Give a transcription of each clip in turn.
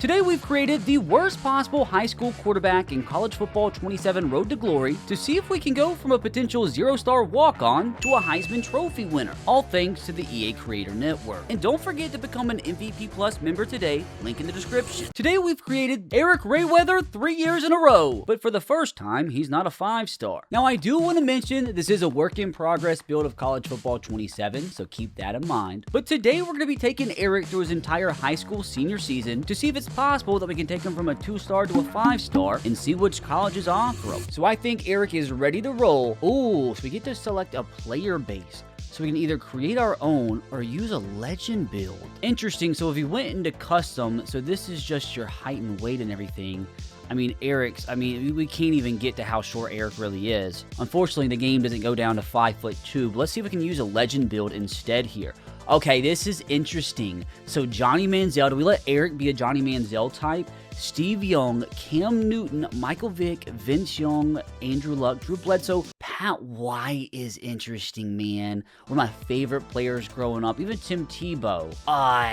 Today we've created the worst possible high school quarterback in College Football 27 Road to Glory to see if we can go from a potential 0-star walk-on to a Heisman Trophy winner, all thanks to the EA Creator Network. And don't forget to become an MVP Plus member today, link in the description. Today we've created Eric Rayweather 3 years in a row, but for the first time, he's not a 5-star. Now I do want to mention this is a work in progress build of College Football 27, so keep that in mind. But today we're going to be taking Eric through his entire high school senior season to see if it's possible that we can take him from a 2-star to a 5-star and see which colleges offer him. So I think Eric is ready to roll. Ooh, so we get to select a player base. So we can either create our own or use a legend build. Interesting, so if we went into custom, so this is just your height and weight and everything. We can't even get to how short Eric really is. Unfortunately, the game doesn't go down to 5'2", but let's see if we can use a legend build instead here. Okay, this is interesting. So Johnny Manziel, do we let Eric be a Johnny Manziel type? Steve Young, Cam Newton, Michael Vick, Vince Young, Andrew Luck, Drew Bledsoe. Pat White is interesting, man. One of my favorite players growing up. Even Tim Tebow.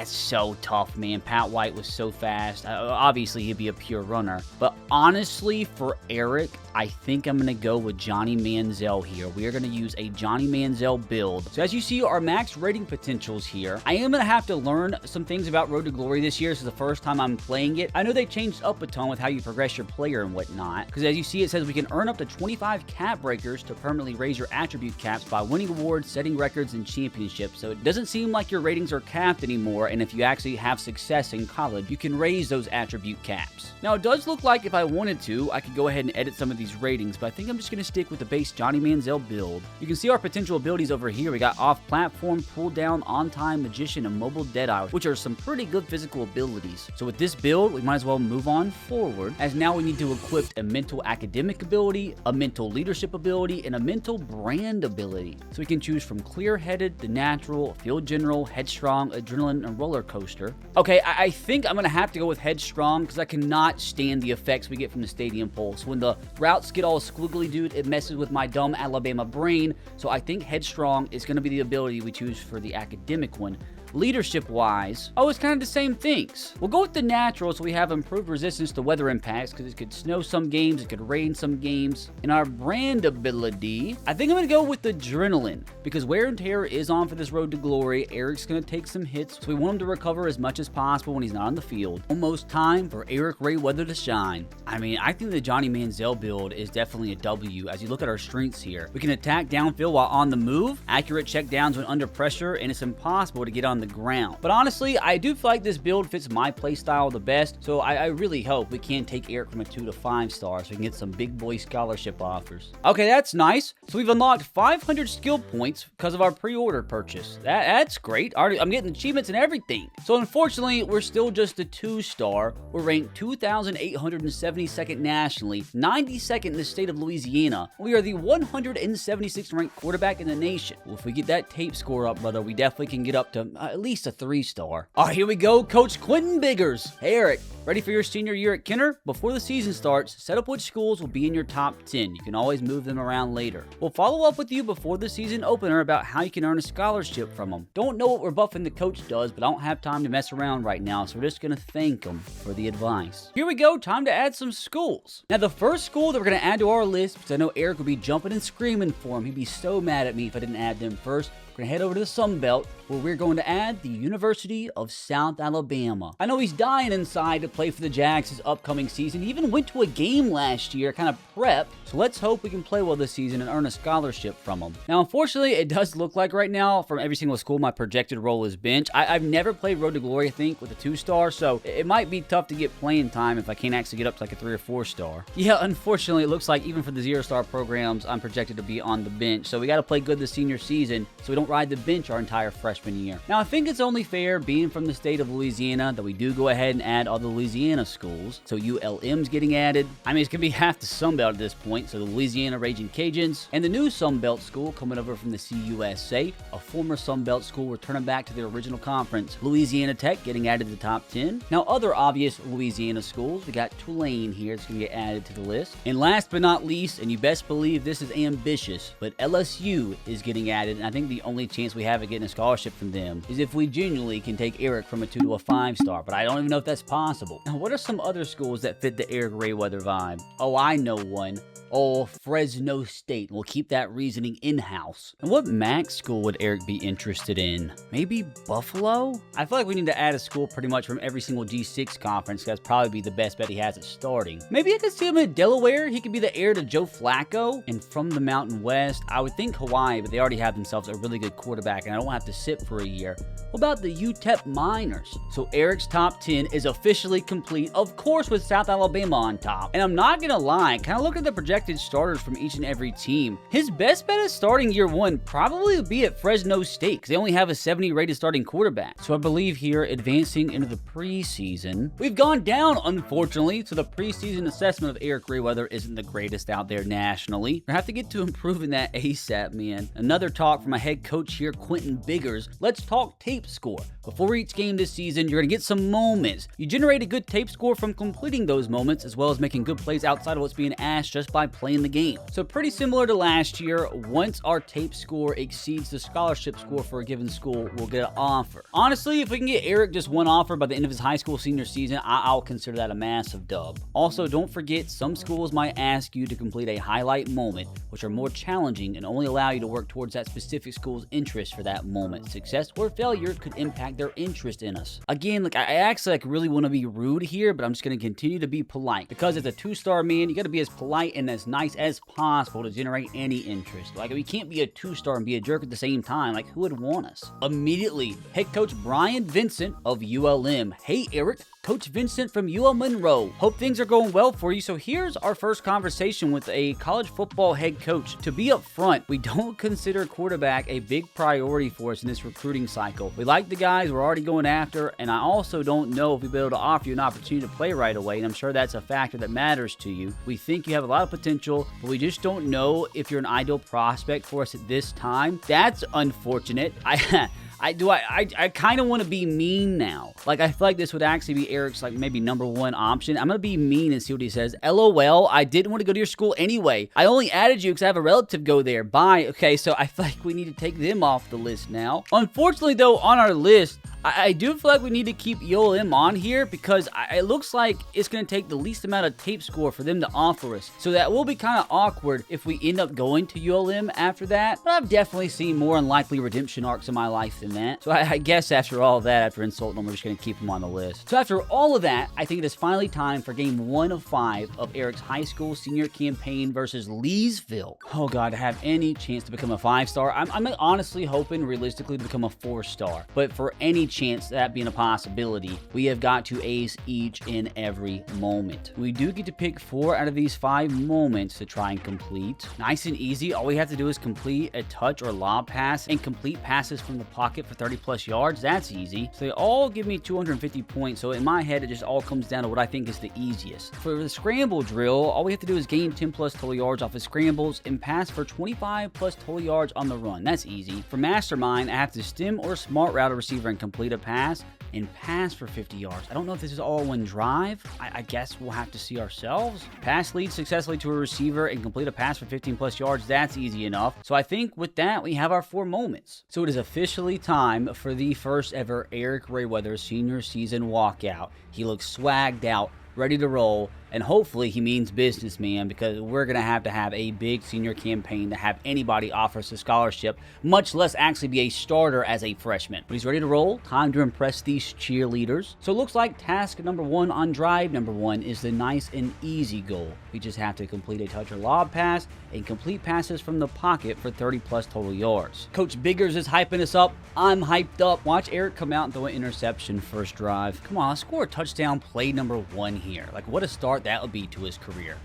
It's so tough, man. Pat White was so fast. Obviously, he'd be a pure runner. But honestly, for Eric, I think I'm going to go with Johnny Manziel here. We are going to use a Johnny Manziel build. So as you see, our max rating potentials here. I am going to have to learn some things about Road to Glory this year. This is the first time I'm playing it. I know they changed up a ton with how you progress your player and whatnot. Because as you see, it says we can earn up to 25 cap breakers to permanently raise your attribute caps by winning awards, setting records, and championships. So it doesn't seem like your ratings are capped anymore, and if you actually have success in college, you can raise those attribute caps. Now, it does look like if I wanted to, I could go ahead and edit some of these ratings, but I think I'm just going to stick with the base Johnny Manziel build. You can see our potential abilities over here. We got off-platform, pull-down, on-time, magician, and mobile deadeye, which are some pretty good physical abilities. So with this build, we might as well move on forward, as now we need to equip a mental academic ability, a mental leadership ability, and a mental brand ability. So we can choose from clear-headed, the natural, field general, headstrong, adrenaline, and roller coaster. Okay, I think I'm going to have to go with headstrong because I cannot stand the effects we get from the stadium pulse. When the routes get all squiggly, dude, it messes with my dumb Alabama brain. So I think headstrong is going to be the ability we choose for the academic one. Leadership-wise, it's kind of the same things. We'll go with the natural so we have improved resistance to weather impacts because it could snow some games, it could rain some games. In our brand ability, I think I'm going to go with the adrenaline because wear and tear is on for this Road to Glory. Eric's going to take some hits, so we want him to recover as much as possible when he's not on the field. Almost time for Eric Rayweather to shine. I think the Johnny Manziel build is definitely a W as you look at our strengths here. We can attack downfield while on the move, accurate checkdowns when under pressure, and it's impossible to get on the ground. But honestly, I do feel like this build fits my playstyle the best, so I really hope we can take Eric from a 2 to 5 star so we can get some big boy scholarship offers. Okay, that's nice. So we've unlocked 500 skill points because of our pre-order purchase. That's great. I'm getting achievements and everything. So unfortunately, we're still just a 2-star. We're ranked 2,872nd nationally, 92nd in the state of Louisiana. We are the 176th ranked quarterback in the nation. Well, if we get that tape score up, brother, we definitely can get up to at least a 3-star. All right, here we go. Coach Quentin Biggers. Hey, Eric, ready for your senior year at Kenner? Before the season starts, set up which schools will be in your top 10. You can always move them around later. We'll follow up with you before the season opener about how you can earn a scholarship from them. Don't know what rebuffing the coach does, but I don't have time to mess around right now, so we're just going to thank him for the advice. Here we go. Time to add some schools. Now, the first school that we're going to add to our list, because I know Eric would be jumping and screaming for him. He'd be so mad at me if I didn't add them first. We're going to head over to the Sun Belt, where we're going to add the University of South Alabama. I know he's dying inside to play for the Jags this upcoming season. He even went to a game last year, kind of prep. So let's hope we can play well this season and earn a scholarship from him. Now, unfortunately, it does look like right now, from every single school, my projected role is bench. I've never played Road to Glory, I think, with a 2-star, so it might be tough to get playing time if I can't actually get up to like a 3 or 4-star. Yeah, unfortunately, it looks like even for the 0-star programs, I'm projected to be on the bench. So we got to play good this senior season so we don't ride the bench our entire freshman year. Now, I think it's only fair, being from the state of Louisiana, that we do go ahead and add all the Louisiana schools. So ULM's getting added. It's going to be half the Sun Belt at this point. So the Louisiana Raging Cajuns, and the new Sun Belt school coming over from the CUSA, a former Sun Belt school returning back to their original conference. Louisiana Tech getting added to the top 10. Now, other obvious Louisiana schools, we got Tulane here that's going to get added to the list. And last but not least, and you best believe this is ambitious, but LSU is getting added, and I think the only chance we have of getting a scholarship from them is if we genuinely can take Eric from a 2 to a 5-star, but I don't even know if that's possible. level. Now, what are some other schools that fit the Eric Rayweather vibe? Oh, I know one. Oh, Fresno State. We'll keep that reasoning in-house. And what MAC school would Eric be interested in? Maybe Buffalo? I feel like we need to add a school pretty much from every single G6 conference. That's probably be the best bet he has at starting. Maybe I could see him in Delaware. He could be the heir to Joe Flacco. And from the Mountain West, I would think Hawaii, but they already have themselves a really good quarterback, and I don't have to sit for a year. What about the UTEP Miners? So Eric's top 10 is officially complete, of course, with South Alabama on top. And I'm not gonna lie, kind of look at the projected starters from each and every team. His best bet at starting year one probably would be at Fresno State, because they only have a 70 rated starting quarterback. So I believe here, advancing into the preseason, we've gone down, unfortunately, so the preseason assessment of Eric Rayweather isn't the greatest out there nationally. We have to get to improving that ASAP, man. Another talk from my head coach here, Quentin Biggers. Let's talk tape score. Before each game this season, you're going to get some moments. You generate a good tape score from completing those moments, as well as making good plays outside of what's being asked just by playing the game. So pretty similar to last year, once our tape score exceeds the scholarship score for a given school, we'll get an offer. Honestly, if we can get Eric just one offer by the end of his high school senior season, I'll consider that a massive dub. Also, don't forget, some schools might ask you to complete a highlight moment, which are more challenging and only allow you to work towards that specific school's interest for that moment. Success or failure could impact their interest in us. Again, I actually really want to be rude here, but I'm just going to continue to be polite, because as a two-star man, you got to be as polite and as nice as possible to generate any interest. We can't be a two-star and be a jerk at the same time. Who would want us? Immediately, head coach Brian Vincent of ULM. Hey, Eric. Coach Vincent from UL Monroe. Hope things are going well for you. So here's our first conversation with a college football head coach. To be upfront, we don't consider quarterback a big priority for us in this recruiting cycle. We like the guys we're already going after, and I also don't know if we'll be able to offer you an opportunity to play right away, and I'm sure that's a factor that matters to you. We think you have a lot of potential, but we just don't know if you're an ideal prospect for us at this time. That's unfortunate. I kind of want to be mean now. I feel like this would actually be Eric's maybe number one option. I'm going to be mean and see what he says. LOL, I didn't want to go to your school anyway. I only added you because I have a relative go there. Bye. Okay, so I feel like we need to take them off the list now. Unfortunately, though, on our list, I do feel like we need to keep ULM on here, because it looks like it's going to take the least amount of tape score for them to offer us. So that will be kind of awkward if we end up going to ULM after that. But I've definitely seen more unlikely redemption arcs in my life than that. So I guess after all of that, after insulting them, we're just going to keep them on the list. So after all of that, I think it is finally time for game 1 of 5 of Eric's high school senior campaign versus Leesville. Oh God, to have any chance to become a 5-star, I'm honestly hoping realistically to become a 4-star. But for any chance that being a possibility, we have got to ace each and every moment. We do get to pick 4 out of these 5 moments to try and complete. Nice and easy. All we have to do is complete a touch or lob pass and complete passes from the pocket for 30 plus yards. That's easy. So they all give me 250 points. So in my head, it just all comes down to what I think is the easiest. For the scramble drill, all we have to do is gain 10 plus total yards off of scrambles and pass for 25 plus total yards on the run. That's easy. For mastermind, I have to stem or smart route a receiver and complete a pass and pass for 50 yards. I don't know if this is all one drive. I guess we'll have to see ourselves. Pass lead successfully to a receiver and complete a pass for 15 plus yards. That's easy enough. So I think with that, we have our 4 moments. So it is officially time for the first ever Eric Rayweather senior season walkout. He looks swagged out, ready to roll, and hopefully he means business, man, because we're going to have a big senior campaign to have anybody offer us a scholarship, much less actually be a starter as a freshman. But he's ready to roll. Time to impress these cheerleaders. So it looks like task number 1 on drive number 1 is the nice and easy goal. We just have to complete a touch or lob pass and complete passes from the pocket for 30 plus total yards. Coach Biggers is hyping us up. I'm hyped up. Watch Eric come out and throw an interception first drive. Come on, let's score a touchdown play number 1 here. What a start that would be to his career.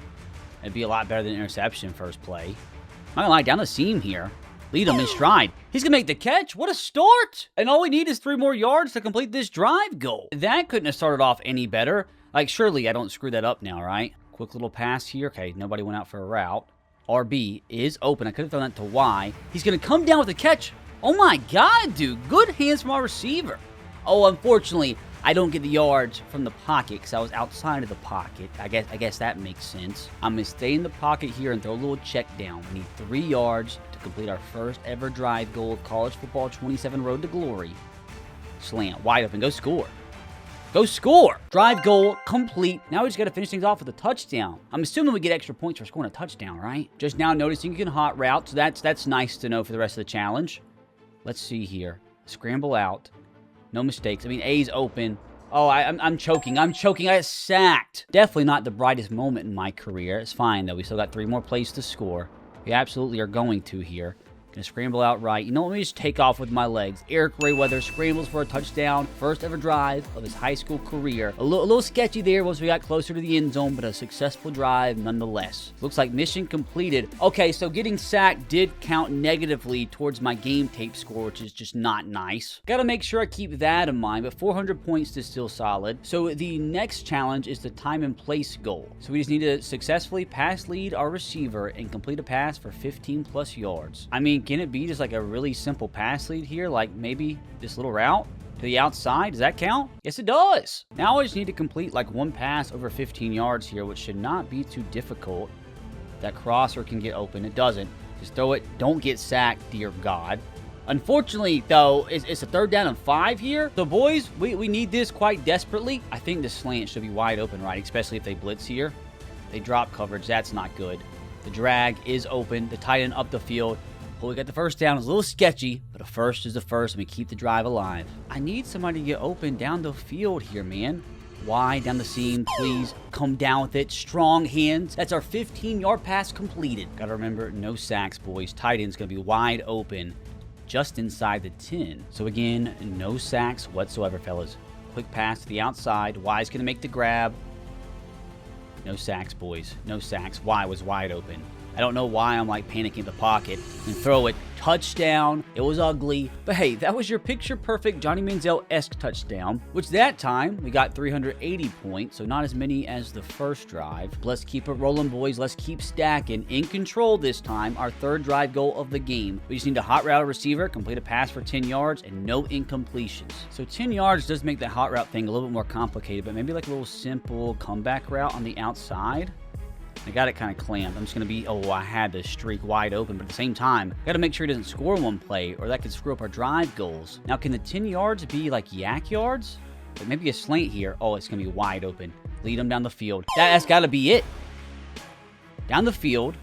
It'd be a lot better than interception first play. I'm not gonna lie, down the seam here. Lead him in stride. He's gonna make the catch. What a start! And all we need is 3 more yards to complete this drive goal. That couldn't have started off any better. Surely I don't screw that up now, right? Quick little pass here. Okay, nobody went out for a route. RB is open. I could have thrown that to Y. He's gonna come down with the catch. Oh my God, dude. Good hands from our receiver. Oh, unfortunately, I don't get the yards from the pocket because I was outside of the pocket. I guess that makes sense. I'm going to stay in the pocket here and throw a little check down. We need 3 yards to complete our first ever drive goal of college football 27 Road to Glory. Slant, wide open, go score. Go score. Drive goal complete. Now we just got to finish things off with a touchdown. I'm assuming we get extra points for scoring a touchdown, right? Just now noticing you can hot route, so that's nice to know for the rest of the challenge. Let's see here. Scramble out. No mistakes. I mean, A's open. Oh, I'm choking. I got sacked. Definitely not the brightest moment in my career. It's fine, though. We still got 3 more plays to score. We absolutely are going to here. Gonna scramble out right. You know, let me just take off with my legs. Eric Rayweather scrambles for a touchdown. First ever drive of his high school career. A little sketchy there once we got closer to the end zone, but a successful drive nonetheless. Looks like mission completed. Okay, so getting sacked did count negatively towards my game tape score, which is just not nice. Gotta make sure I keep that in mind, but 400 points is still solid. So the next challenge is the time and place goal. So we just need to successfully pass lead our receiver and complete a pass for 15 plus yards. I mean, can it be just like a really simple pass lead here? Like maybe this little route to the outside? Does that count? Yes, it does. Now I just need to complete like one pass over 15 yards here, which should not be too difficult. That crosser can get open. It doesn't. Just throw it. Don't get sacked, dear God. Unfortunately, though, it's a 3rd down and 5 here. So, boys, we need this quite desperately. I think the slant should be wide open, right? Especially if they blitz here. They drop coverage. That's not good. The drag is open. The tight end up the field. Well, we got the first down. It's a little sketchy, but a first is a first, and we keep the drive alive. I need somebody to get open down the field here, man. Wide down the seam, please. Come down with it. Strong hands. That's our 15-yard pass completed. Gotta remember, no sacks, boys. Tight end's gonna be wide open, just inside the 10. So again, no sacks whatsoever, fellas. Quick pass to the outside. Y's gonna make the grab. No sacks, boys. No sacks. Y was wide open. I don't know why I'm like panicking the pocket and throw it. Touchdown. It was ugly. But hey, that was your picture-perfect Johnny Manziel-esque touchdown, which that time we got 380 points, so not as many as the first drive. Let's keep it rolling, boys. Let's keep stacking. In control this time, our 3rd drive goal of the game. We just need to hot route a receiver, complete a pass for 10 yards, and no incompletions. So 10 yards does make that hot route thing a little bit more complicated, but maybe like a little simple comeback route on the outside. I got it kind of clamped. I'm just going to be, I had the streak wide open, but at the same time, got to make sure he doesn't score one play, or that could screw up our drive goals. Now, can the 10 yards be like yak yards? Like maybe a slant here. Oh, it's going to be wide open. Lead him down the field. That's got to be it. Down the field.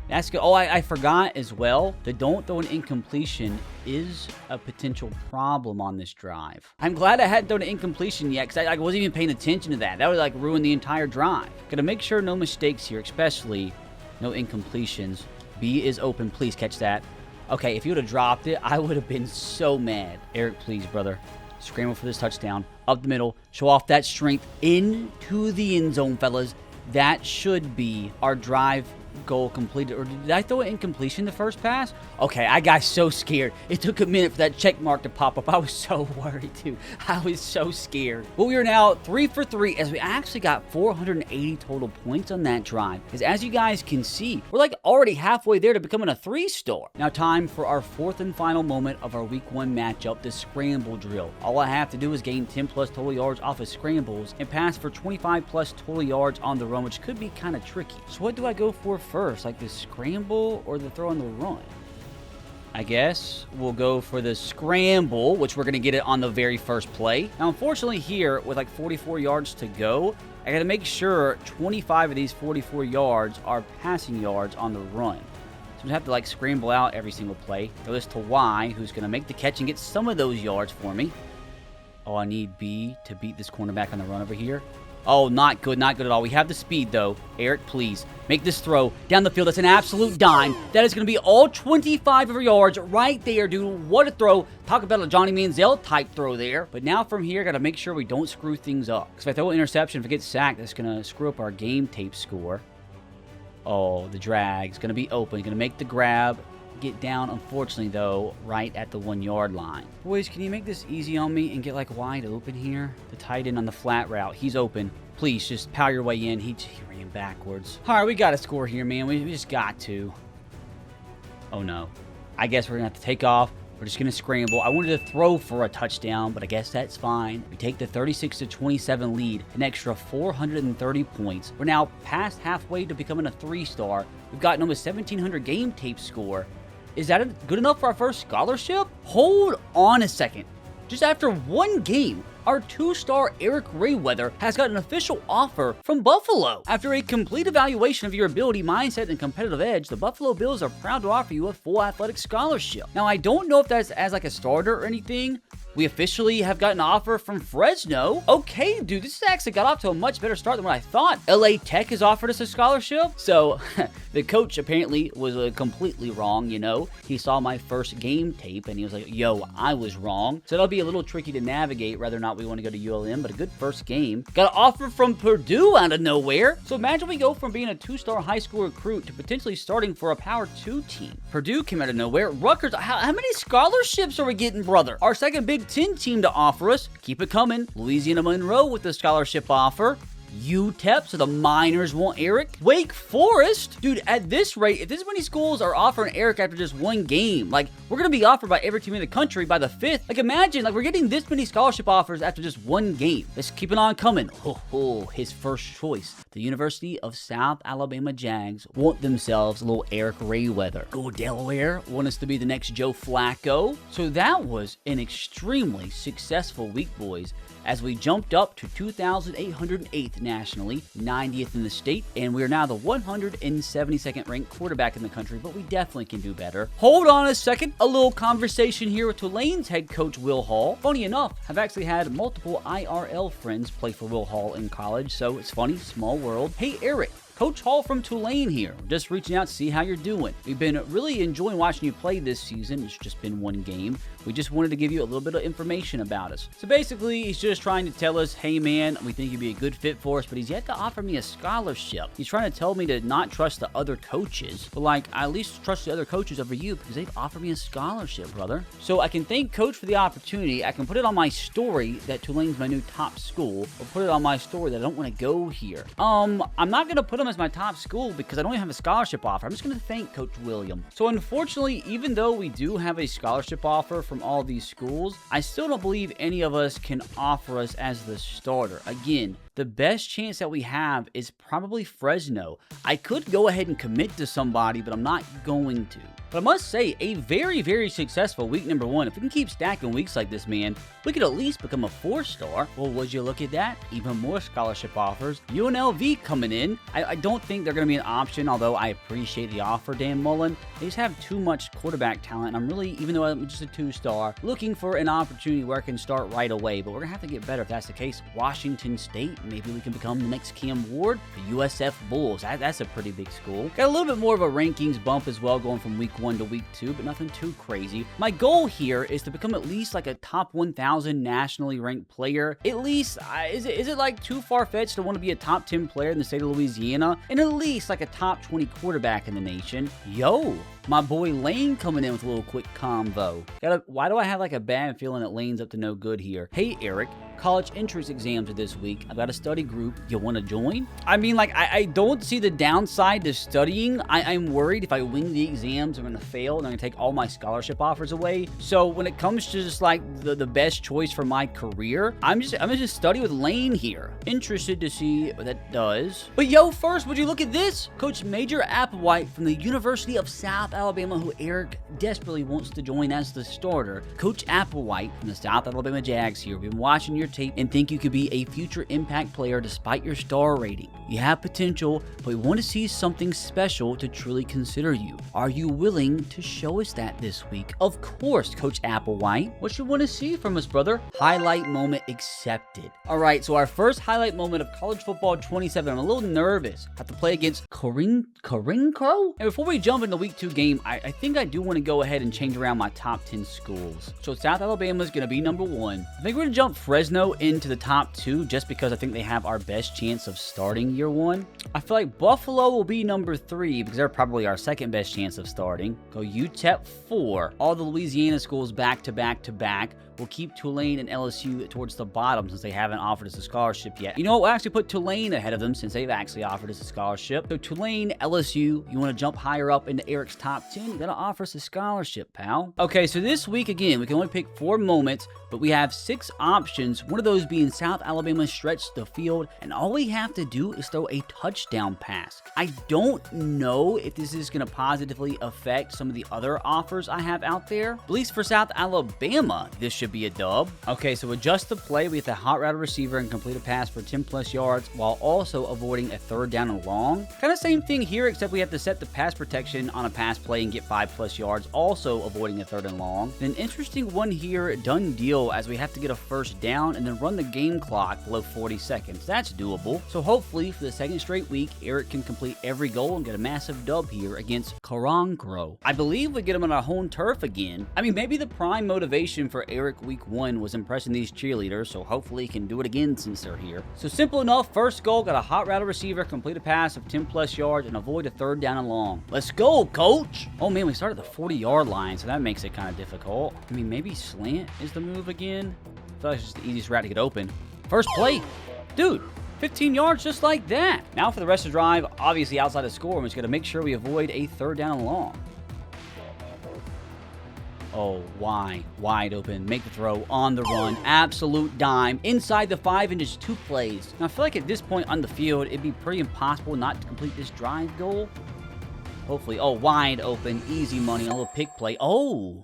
That's good. Oh, I forgot as well. The don't throw an incompletion is a potential problem on this drive. I'm glad I hadn't thrown an incompletion yet, because I wasn't even paying attention to that. That would like ruin the entire drive. Gotta make sure no mistakes here, especially no incompletions. B is open. Please catch that. Okay, if you would have dropped it, I would have been so mad. Eric, please, brother. Scramble for this touchdown. Up the middle. Show off that strength into the end zone, fellas. That should be our drive goal completed. Or did I throw an incompletion the first pass? Okay, I got so scared. It took a minute for that check mark to pop up. I was so worried too. I was so scared. But we are now 3 for 3 as we actually got 480 total points on that drive. Because as you guys can see, we're like already halfway there to becoming a 3-star. Now time for our 4th and final moment of our week 1 matchup, the scramble drill. All I have to do is gain 10 plus total yards off of scrambles and pass for 25 plus total yards on the run, which could be kind of tricky. So what do I go for first, like the scramble or the throw on the run? I guess we'll go for the scramble, which we're going to get it on the very first play. Now, unfortunately here, with like 44 yards to go, I got to make sure 25 of these 44 yards are passing yards on the run. So we have to like scramble out every single play. Throw this to Y, who's going to make the catch and get some of those yards for me. Oh, I need B to beat this cornerback on the run over here. Oh, not good at all. We have the speed, though. Eric, please, make this throw down the field. That's an absolute dime. That is going to be all 25 of our yards right there, dude. What a throw. Talk about a Johnny Manziel type throw there. But now from here, got to make sure we don't screw things up. Because if I throw an interception, if it gets sacked, that's going to screw up our game tape score. Oh, the drag's going to be open. Going to make the grab. Get down, unfortunately, though, right at the 1-yard line. Boys, can you make this easy on me and get, like, wide open here? The tight end on the flat route. He's open. Please, just power your way in. He ran backwards. All right, we got to score here, man. We just got to. Oh, no. I guess we're going to have to take off. We're just going to scramble. I wanted to throw for a touchdown, but I guess that's fine. We take the 36-27 lead, an extra 430 points. We're now past halfway to becoming a 3-star. We've gotten almost 1,700 game tape score. Is that good enough for our first scholarship? Hold on a second. Just after one game, our 2-star Eric Rayweather has got an official offer from Buffalo. After a complete evaluation of your ability, mindset, and competitive edge, the Buffalo Bills are proud to offer you a full athletic scholarship. Now, I don't know if that's as like a starter or anything. We officially have got an offer from Fresno. Okay, dude, this has actually got off to a much better start than what I thought. LA Tech has offered us a scholarship. So the coach apparently was completely wrong, you know. He saw my first game tape and he was like, yo, I was wrong. So that'll be a little tricky to navigate whether or not we want to go to ULM, but a good first game. Got an offer from Purdue out of nowhere. So imagine we go from being a 2-star high school recruit to potentially starting for a Power 2 team. Purdue came out of nowhere. Rutgers, how many scholarships are we getting, brother? Our second Big Ten team to offer us. Keep it coming. Louisiana Monroe with the scholarship offer. UTEP, so the Miners want Eric. Wake Forest, dude, at this rate, if this many schools are offering Eric after just one game, like, we're going to be offered by every team in the country by the 5th. Like, imagine, like, we're getting this many scholarship offers after just one game. Let's keep it on coming. His first choice. The University of South Alabama Jags want themselves a little Eric Rayweather. Go Delaware, want us to be the next Joe Flacco. So that was an extremely successful week, boys, as we jumped up to 2,808th nationally, 90th in the state, and we are now the 172nd ranked quarterback in the country, but we definitely can do better. Hold on a second, a little conversation here with Tulane's head coach Will Hall. Funny enough, I've actually had multiple IRL friends play for Will Hall in college, so it's funny, small world. Hey Eric, Coach Hall from Tulane here, just reaching out to see how you're doing. We've been really enjoying watching you play this season. It's just been one game. We just wanted to give you a little bit of information about us. So basically, he's just trying to tell us, hey man, we think you'd be a good fit for us, but he's yet to offer me a scholarship. He's trying to tell me to not trust the other coaches, but like, I at least trust the other coaches over you because they've offered me a scholarship, brother. So I can thank Coach for the opportunity. I can put it on my story that Tulane's my new top school, or put it on my story that I don't want to go here. I'm not going to put him as my top school because I don't even have a scholarship offer. I'm just going to thank Coach William. So unfortunately, even though we do have a scholarship offer from all these schools, I still don't believe any of us can offer us as the starter. Again, the best chance that we have is probably Fresno. I could go ahead and commit to somebody, but I'm not going to. But I must say, a very, very successful week number 1. If we can keep stacking weeks like this, man, we could at least become a 4-star. Well, would you look at that? Even more scholarship offers. UNLV coming in. I don't think they're going to be an option, although I appreciate the offer, Dan Mullen. They just have too much quarterback talent. I'm really, even though I'm just a 2-star, looking for an opportunity where I can start right away. But we're going to have to get better if that's the case. Washington State, maybe we can become the next Cam Ward. The USF Bulls, that's a pretty big school. Got a little bit more of a rankings bump as well, going from week 1 to week 2, but nothing too crazy. My goal here is to become at least like a top 1,000 nationally ranked player. At least, is it like too far-fetched to want to be a top 10 player in the state of Louisiana? And at least like a top 20 quarterback in the nation? Yo! My boy Lane coming in with a little quick convo. Why do I have like a bad feeling that Lane's up to no good here? Hey Eric, college entrance exams are this week. I've got a study group. You want to join? I mean, like, I don't see the downside to studying. I'm worried if I wing the exams, I'm going to fail and I'm going to take all my scholarship offers away. So when it comes to just like the best choice for my career, I'm going to just study with Lane here. Interested to see what that does. But yo, first, would you look at this? Coach Major Applewhite from the University of South Alabama, who Eric desperately wants to join as the starter. Coach Applewhite from the South Alabama Jags here. We've been watching your tape and think you could be a future impact player despite your star rating. You have potential, but we want to see something special to truly consider you. Are you willing to show us that this week? Of course, Coach Applewhite. What you want to see from us, brother? Highlight moment accepted. All right, so our first highlight moment of college football 27. I'm a little nervous. Have to play against Corinco? And before we jump into week 2 game, I think I do want to go ahead and change around my top 10 schools. So South Alabama is going to be number 1. I think we're going to jump Fresno into the top 2 just because I think they have our best chance of starting year 1. I feel like Buffalo will be number 3 because they're probably our second best chance of starting. Go UTEP 4. All the Louisiana schools back to back to back. We'll keep Tulane and LSU towards the bottom since they haven't offered us a scholarship yet. You know what? We'll actually put Tulane ahead of them since they've actually offered us a scholarship. So Tulane, LSU, you want to jump higher up into Eric's top 10? You got to offer us a scholarship, pal. Okay, so this week, again, we can only pick 4 moments, but we have 6 options. One of those being South Alabama stretch the field, and all we have to do is throw a touchdown pass. I don't know if this is going to positively affect some of the other offers I have out there. At least for South Alabama, this should should be a dub. Okay, so adjust the play. We get the hot route receiver and complete a pass for 10 plus yards while also avoiding a third down and long. Kind of same thing here, except we have to set the pass protection on a pass play and get 5 plus yards, also avoiding a third and long. An interesting one here, done deal, as we have to get a first down and then run the game clock below 40 seconds. That's doable. So hopefully for the second straight week, Eric can complete every goal and get a massive dub here against Karankro. I believe we get him on our home turf again. I mean, maybe the prime motivation for Eric week 1 was impressing these cheerleaders, so hopefully he can do it again since they're here. So simple enough, first goal, got a hot route receiver, complete a pass of 10 plus yards, and avoid a third down and long. Let's go, coach! Oh man, we started at the 40-yard line, so that makes it kind of difficult. I mean, maybe slant is the move again? I feel like it's just the easiest route to get open. First play. Dude, 15 yards just like that. Now for the rest of the drive, obviously outside the score, we're just going to make sure we avoid a third down and long. Oh, why? Wide open. Make the throw on the run. Absolute dime. Inside the 5 in just 2 plays. Now, I feel like at this point on the field, it'd be pretty impossible not to complete this drive goal. Hopefully. Oh, wide open. Easy money. A little pick play. Oh.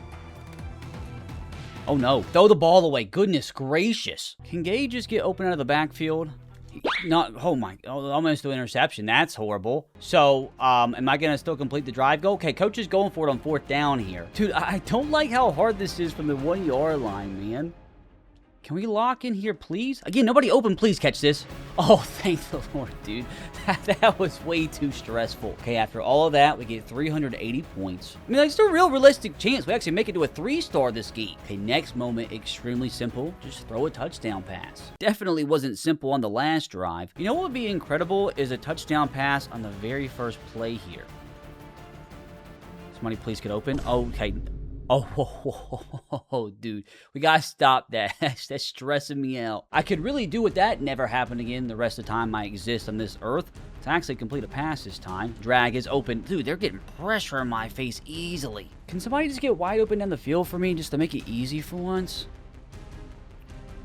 Oh, no. Throw the ball away. Goodness gracious. Can Gage just get open out of the backfield? Not, oh my, almost to interception. That's horrible. So, am I going to still complete the drive goal? Okay, coach is going for it on 4th down here. Dude, I don't like how hard this is from the 1-yard line, man. Can we lock in here, please? Again, nobody open. Please catch this. Oh, thank the Lord, dude. That was way too stressful. Okay, after all of that, we get 380 points. I mean, there's a real realistic chance we actually make it to a 3-star this game. Okay, next moment, extremely simple. Just throw a touchdown pass. Definitely wasn't simple on the last drive. You know what would be incredible is a touchdown pass on the very first play here. Somebody please get open. Okay. Oh, dude. We gotta stop that. That's stressing me out. I could really do with that never happened again the rest of the time I exist on this earth. To actually complete a pass this time. Drag is open. Dude, they're getting pressure in my face easily. Can somebody just get wide open down the field for me just to make it easy for once?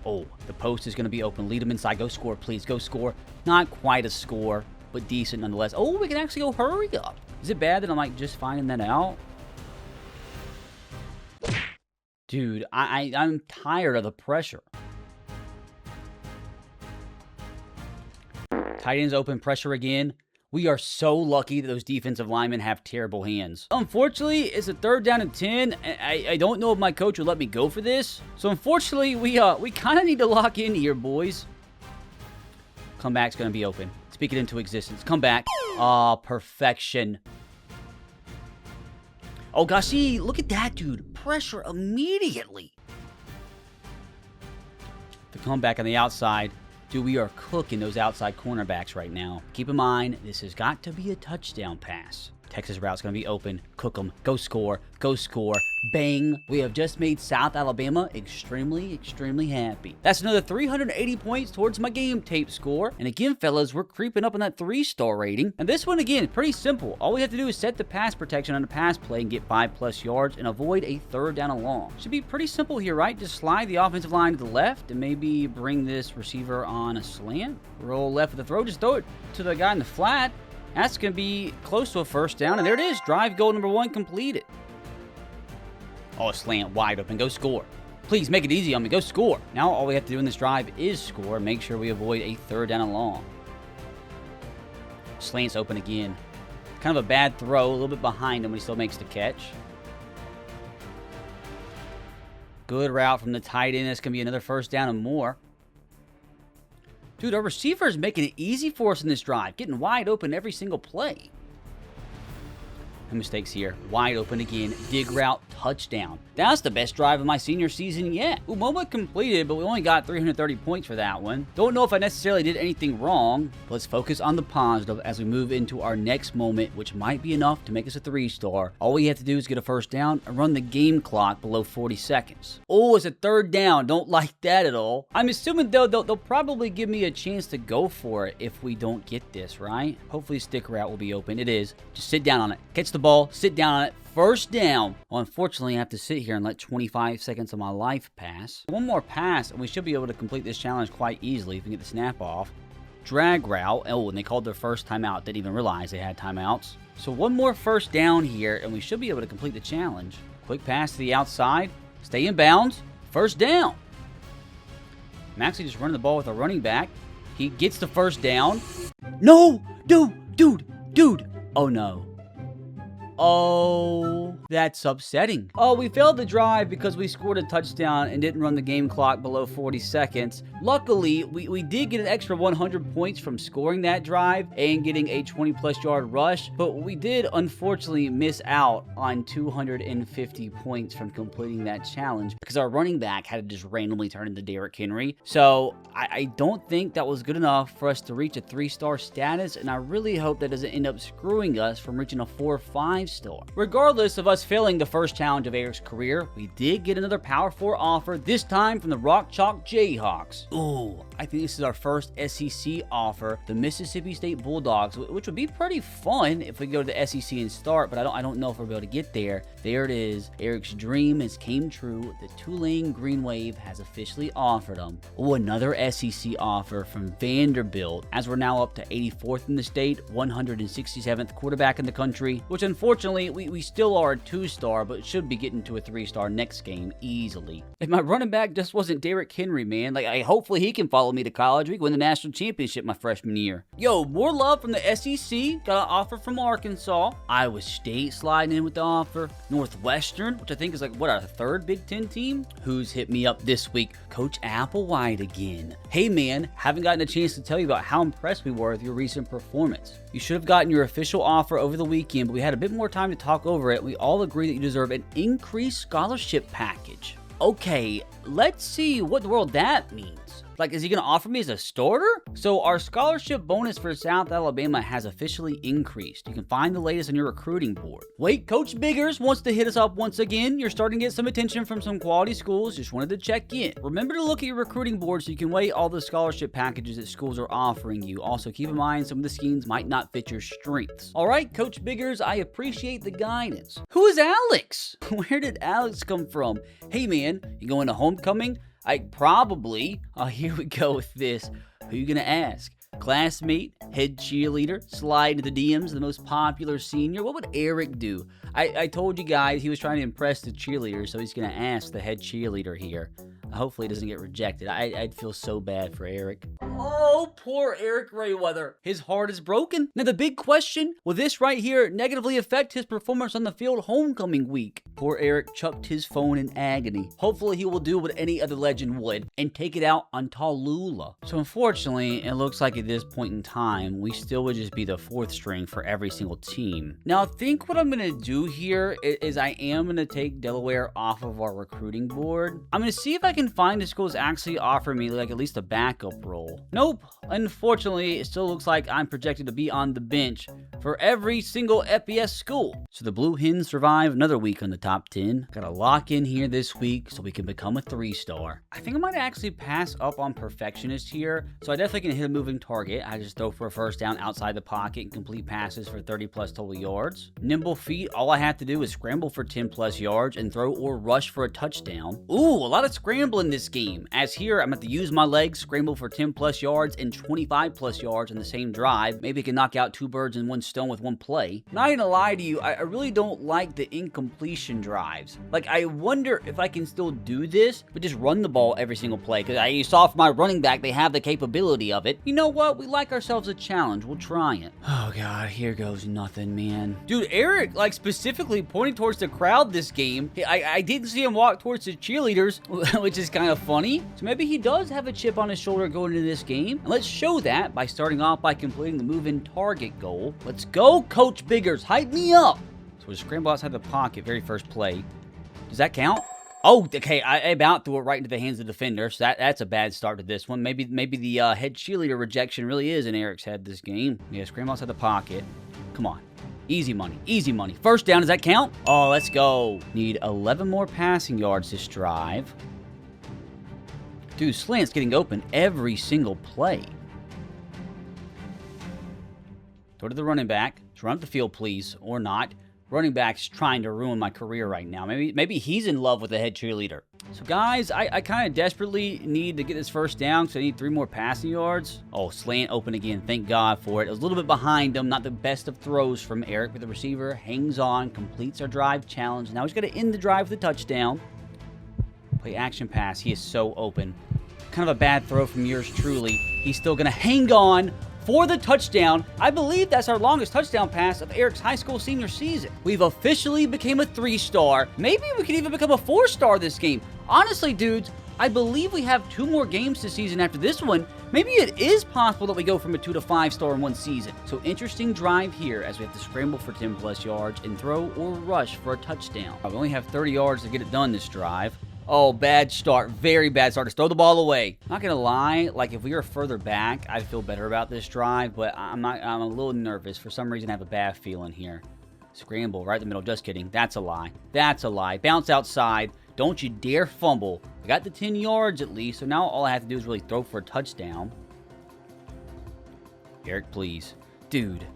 Oh, the post is going to be open. Lead them inside. Go score, please. Go score. Not quite a score, but decent nonetheless. Oh, we can actually go hurry up. Is it bad that I'm like just finding that out? Dude, I'm tired of the pressure. Tight ends open, pressure again. We are so lucky that those defensive linemen have terrible hands. Unfortunately, it's a 3rd down and 10. I don't know if my coach will let me go for this. So unfortunately, we kind of need to lock in here, boys. Comeback's going to be open. Speak it into existence. Come back. Ah, perfection. Oh, gosh, see, look at that, dude. Pressure immediately. The comeback on the outside. Dude, we are cooking those outside cornerbacks right now. Keep in mind, this has got to be a touchdown pass. Texas route's going to be open. Cook them. Go score. Go score. Bang. We have just made South Alabama extremely, extremely happy. That's another 380 points towards my game tape score. And again, fellas, we're creeping up on that 3-star rating. And this one, again, pretty simple. All we have to do is set the pass protection on the pass play and get 5+ yards and avoid a 3rd down and long. Should be pretty simple here, right? Just slide the offensive line to the left and maybe bring this receiver on a slant. Roll left with the throw. Just throw it to the guy in the flat. That's going to be close to a 1st down. And there it is. Drive goal number 1 completed. Oh, slant wide open. Go score. Please make it easy on me. Go score. Now all we have to do in this drive is score. Make sure we avoid a 3rd down and long. Slant's open again. Kind of a bad throw. A little bit behind him, but he still makes the catch. Good route from the tight end. That's going to be another 1st down and more. Dude, our receiver is making it easy for us in this drive. Getting wide open every single play. No mistakes here. Wide open again. Dig route. Touchdown. That's the best drive of my senior season yet. Ooh, moment completed, but we only got 330 points for that one. Don't know if I necessarily did anything wrong. Let's focus on the positive as we move into our next moment, which might be enough to make us a 3-star. All we have to do is get a 1st down and run the game clock below 40 seconds. Oh, it's a 3rd down. Don't like that at all. I'm assuming, though, they'll probably give me a chance to go for it if we don't get this, right? Hopefully, stick route will be open. It is. Just sit down on it. Catch the ball. Sit down on it. 1st down. Well, unfortunately, I have to sit here and let 25 seconds of my life pass. One more pass, and we should be able to complete this challenge quite easily if we get the snap off. Drag route. Oh, and they called their first timeout. Didn't even realize they had timeouts. So one more 1st down here, and we should be able to complete the challenge. Quick pass to the outside. Stay in bounds. First down. I'm actually just running the ball with a running back. He gets the first down. No! Dude! Oh, no. Oh, that's upsetting. Oh, we failed the drive because we scored a touchdown and didn't run the game clock below 40 seconds. Luckily, we did get an extra 100 points from scoring that drive and getting a 20-plus yard rush, but we did unfortunately miss out on 250 points from completing that challenge because our running back had to just randomly turn into Derrick Henry. So I don't think that was good enough for us to reach a 3-star status, and I really hope that doesn't end up screwing us from reaching a 4 or 5 star. Regardless of us failing the first challenge of Eric's career, we did get another Power 4 offer, this time from the Rock Chalk Jayhawks. Ooh, I think this is our first SEC offer, the Mississippi State Bulldogs, which would be pretty fun if we go to the SEC and start, but I don't know if we'll be able to get there. There it is. Eric's dream has came true. The Tulane Green Wave has officially offered him. Oh, another SEC offer from Vanderbilt, as we're now up to 84th in the state, 167th quarterback in the country, which unfortunately we still are a 2-star, but should be getting to a 3-star next game easily. If my running back just wasn't Derrick Henry, man, hopefully he can follow me to college. We can win the national championship my freshman year. Yo, more love from the SEC. Got an offer from Arkansas. Iowa State sliding in with the offer. Northwestern, which I think is our third Big Ten team. Who's hit me up this week? Coach Applewhite again. Hey man, haven't gotten a chance to tell you about how impressed we were with your recent performance. You should have gotten your official offer over the weekend, but we had a bit more time to talk over it. We all agree that you deserve an increased scholarship package. Okay, let's see what the world that means. Is he going to offer me as a starter? So our scholarship bonus for South Alabama has officially increased. You can find the latest on your recruiting board. Wait, Coach Biggers wants to hit us up once again. You're starting to get some attention from some quality schools. Just wanted to check in. Remember to look at your recruiting board so you can weigh all the scholarship packages that schools are offering you. Also, keep in mind some of the schemes might not fit your strengths. All right, Coach Biggers, I appreciate the guidance. Who is Alex? Where did Alex come from? Hey man, you going to homecoming? Probably. Oh, here we go with this. Who you gonna ask? Classmate, head cheerleader, slide into the DMs, the most popular senior. What would Eric do? I told you guys he was trying to impress the cheerleader, so he's gonna ask the head cheerleader here. Hopefully he doesn't get rejected. I'd feel so bad for Eric. Oh, poor Eric Rayweather. His heart is broken. Now the big question, will this right here negatively affect his performance on the field homecoming week? Poor Eric chucked his phone in agony. Hopefully he will do what any other legend would and take it out on Tallulah. So unfortunately, it looks like at this point in time, we still would just be the 4th string for every single team. Now I think what I'm going to do here is I am going to take Delaware off of our recruiting board. I'm going to see if I can find the schools actually offer me at least a backup role. Nope. Unfortunately, it still looks like I'm projected to be on the bench for every single FBS school. So the Blue Hens survive another week on the top 10. Gotta lock in here this week so we can become a 3-star. I think I might actually pass up on Perfectionist here. So I definitely can hit a moving target. I just throw for a first down outside the pocket and complete passes for 30-plus total yards. Nimble Feet, all I have to do is scramble for 10-plus yards and throw or rush for a touchdown. Ooh, a lot of scrambling this game. As here, I'm going to use my legs, scramble for 10-plus yards and 25-plus yards in the same drive. Maybe I can knock out 2 birds in 1 stone with 1 play. Not gonna lie to you, I really don't like the incompletion drives. I wonder if I can still do this, but just run the ball every single play, because you saw from my running back, they have the capability of it. You know what? We like ourselves a challenge. We'll try it. Oh god, here goes nothing, man. Dude, Eric, specifically pointing towards the crowd this game. I didn't see him walk towards the cheerleaders, which is kind of funny. So maybe he does have a chip on his shoulder going into this game. And let's show that by starting off by completing the move-in target goal. Let's go, Coach Biggers. Hype me up. So we scramble outside the pocket, very first play. Does that count? Oh, okay, I about threw it right into the hands of the defender, so that's a bad start to this one. Maybe the head cheerleader rejection really is in Eric's head this game. Yeah, scramble outside the pocket. Come on. Easy money, easy money. First down, does that count? Oh, let's go. Need 11 more passing yards this drive. Dude, Slant's getting open every single play. Throw to the running back. Just run up the field, please, or not. Running back's trying to ruin my career right now. Maybe he's in love with the head cheerleader. So, guys, I kind of desperately need to get this first down because I need 3 more passing yards. Oh, slant open again. Thank God for it. It was a little bit behind him. Not the best of throws from Eric, but the receiver hangs on, completes our drive challenge. Now he's got to end the drive with a touchdown. Play action pass. He is so open. Kind of a bad throw from yours truly. He's still going to hang on for the touchdown. I believe that's our longest touchdown pass of Eric's high school senior season. We've officially became a 3-star. Maybe we could even become a 4-star this game. Honestly, dudes, I believe we have 2 more games this season after this one. Maybe it is possible that we go from a 2 to 5-star in one season. So interesting drive here as we have to scramble for 10 plus yards and throw or rush for a touchdown. We only have 30 yards to get it done this drive. Oh, bad start. Very bad start. Just throw the ball away. Not gonna lie, like if we were further back, I'd feel better about this drive, but I'm a little nervous. For some reason, I have a bad feeling here. Scramble right in the middle. Just kidding. That's a lie. That's a lie. Bounce outside. Don't you dare fumble. I got the 10 yards at least, so now all I have to do is really throw for a touchdown. Eric, please. Dude,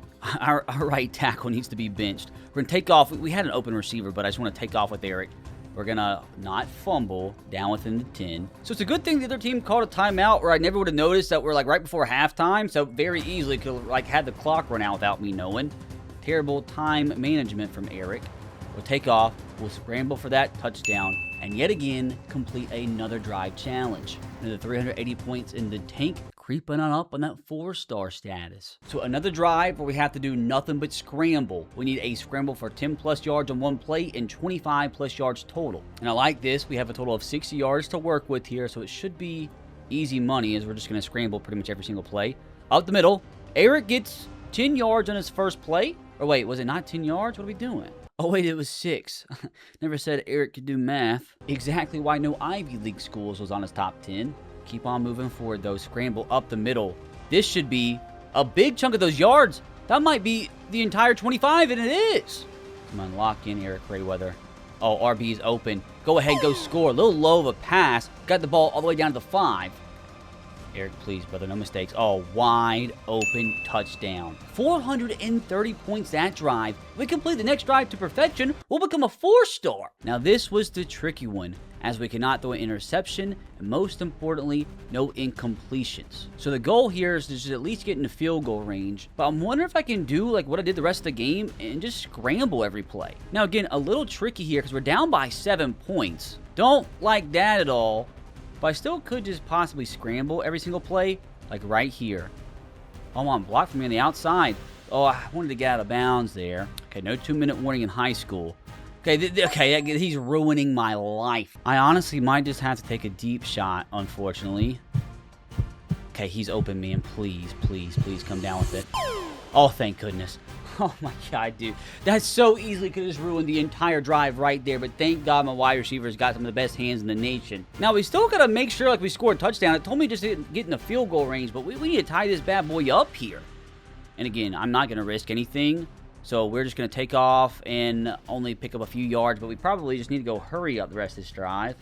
our right tackle needs to be benched. We're gonna take off. We had an open receiver, but I just want to take off with Eric. We're going to not fumble down within the 10. So it's a good thing the other team called a timeout, or I never would have noticed that we're like right before halftime. So very easily could like had the clock run out without me knowing. Terrible time management from Eric. We'll take off. We'll scramble for that touchdown. And yet again, complete another drive challenge. Another 380 points in the tank. Creeping on up on that 4-star status. So another drive where we have to do nothing but scramble. We need a scramble for 10 plus yards on one play and 25 plus yards total. And I like this. We have a total of 60 yards to work with here, so it should be easy money as we're just going to scramble pretty much every single play. Up the middle, Eric gets 10 yards on his first play. Or wait, was it not 10 yards? What are we doing? Oh wait, it was 6. Never said Eric could do math. Exactly why no Ivy League schools was on his top 10. Keep on moving forward, though. Scramble up the middle. This should be a big chunk of those yards. That might be the entire 25, and it is. Come on, lock in, Eric Rayweather. Oh, RB is open. Go ahead, go score. A little low of a pass. Got the ball all the way down to the 5. Eric, please, brother. No mistakes. Oh, wide open touchdown. 430 points that drive. If we complete the next drive to perfection, we'll become a 4-star. Now, this was the tricky one, as we cannot throw an interception, and most importantly, no incompletions. So the goal here is to just at least get in the field goal range, but I'm wondering if I can do like what I did the rest of the game and just scramble every play. Now again, a little tricky here because we're down by 7 points. Don't like that at all, but I still could just possibly scramble every single play, like right here. Oh, I'm blocked from me on the outside. Oh, I wanted to get out of bounds there. Okay, no 2-minute warning in high school. Okay, he's ruining my life. I honestly might just have to take a deep shot, unfortunately. Okay, he's open, man. Please, please, please come down with it. Oh, thank goodness. Oh, my God, dude. That so easily could have just ruined the entire drive right there, but thank God my wide receivers got some of the best hands in the nation. Now, we still got to make sure like we score a touchdown. It told me just to get in the field goal range, but we need to tie this bad boy up here. And again, I'm not going to risk anything. So we're just going to take off and only pick up a few yards, but we probably just need to go hurry up the rest of this drive.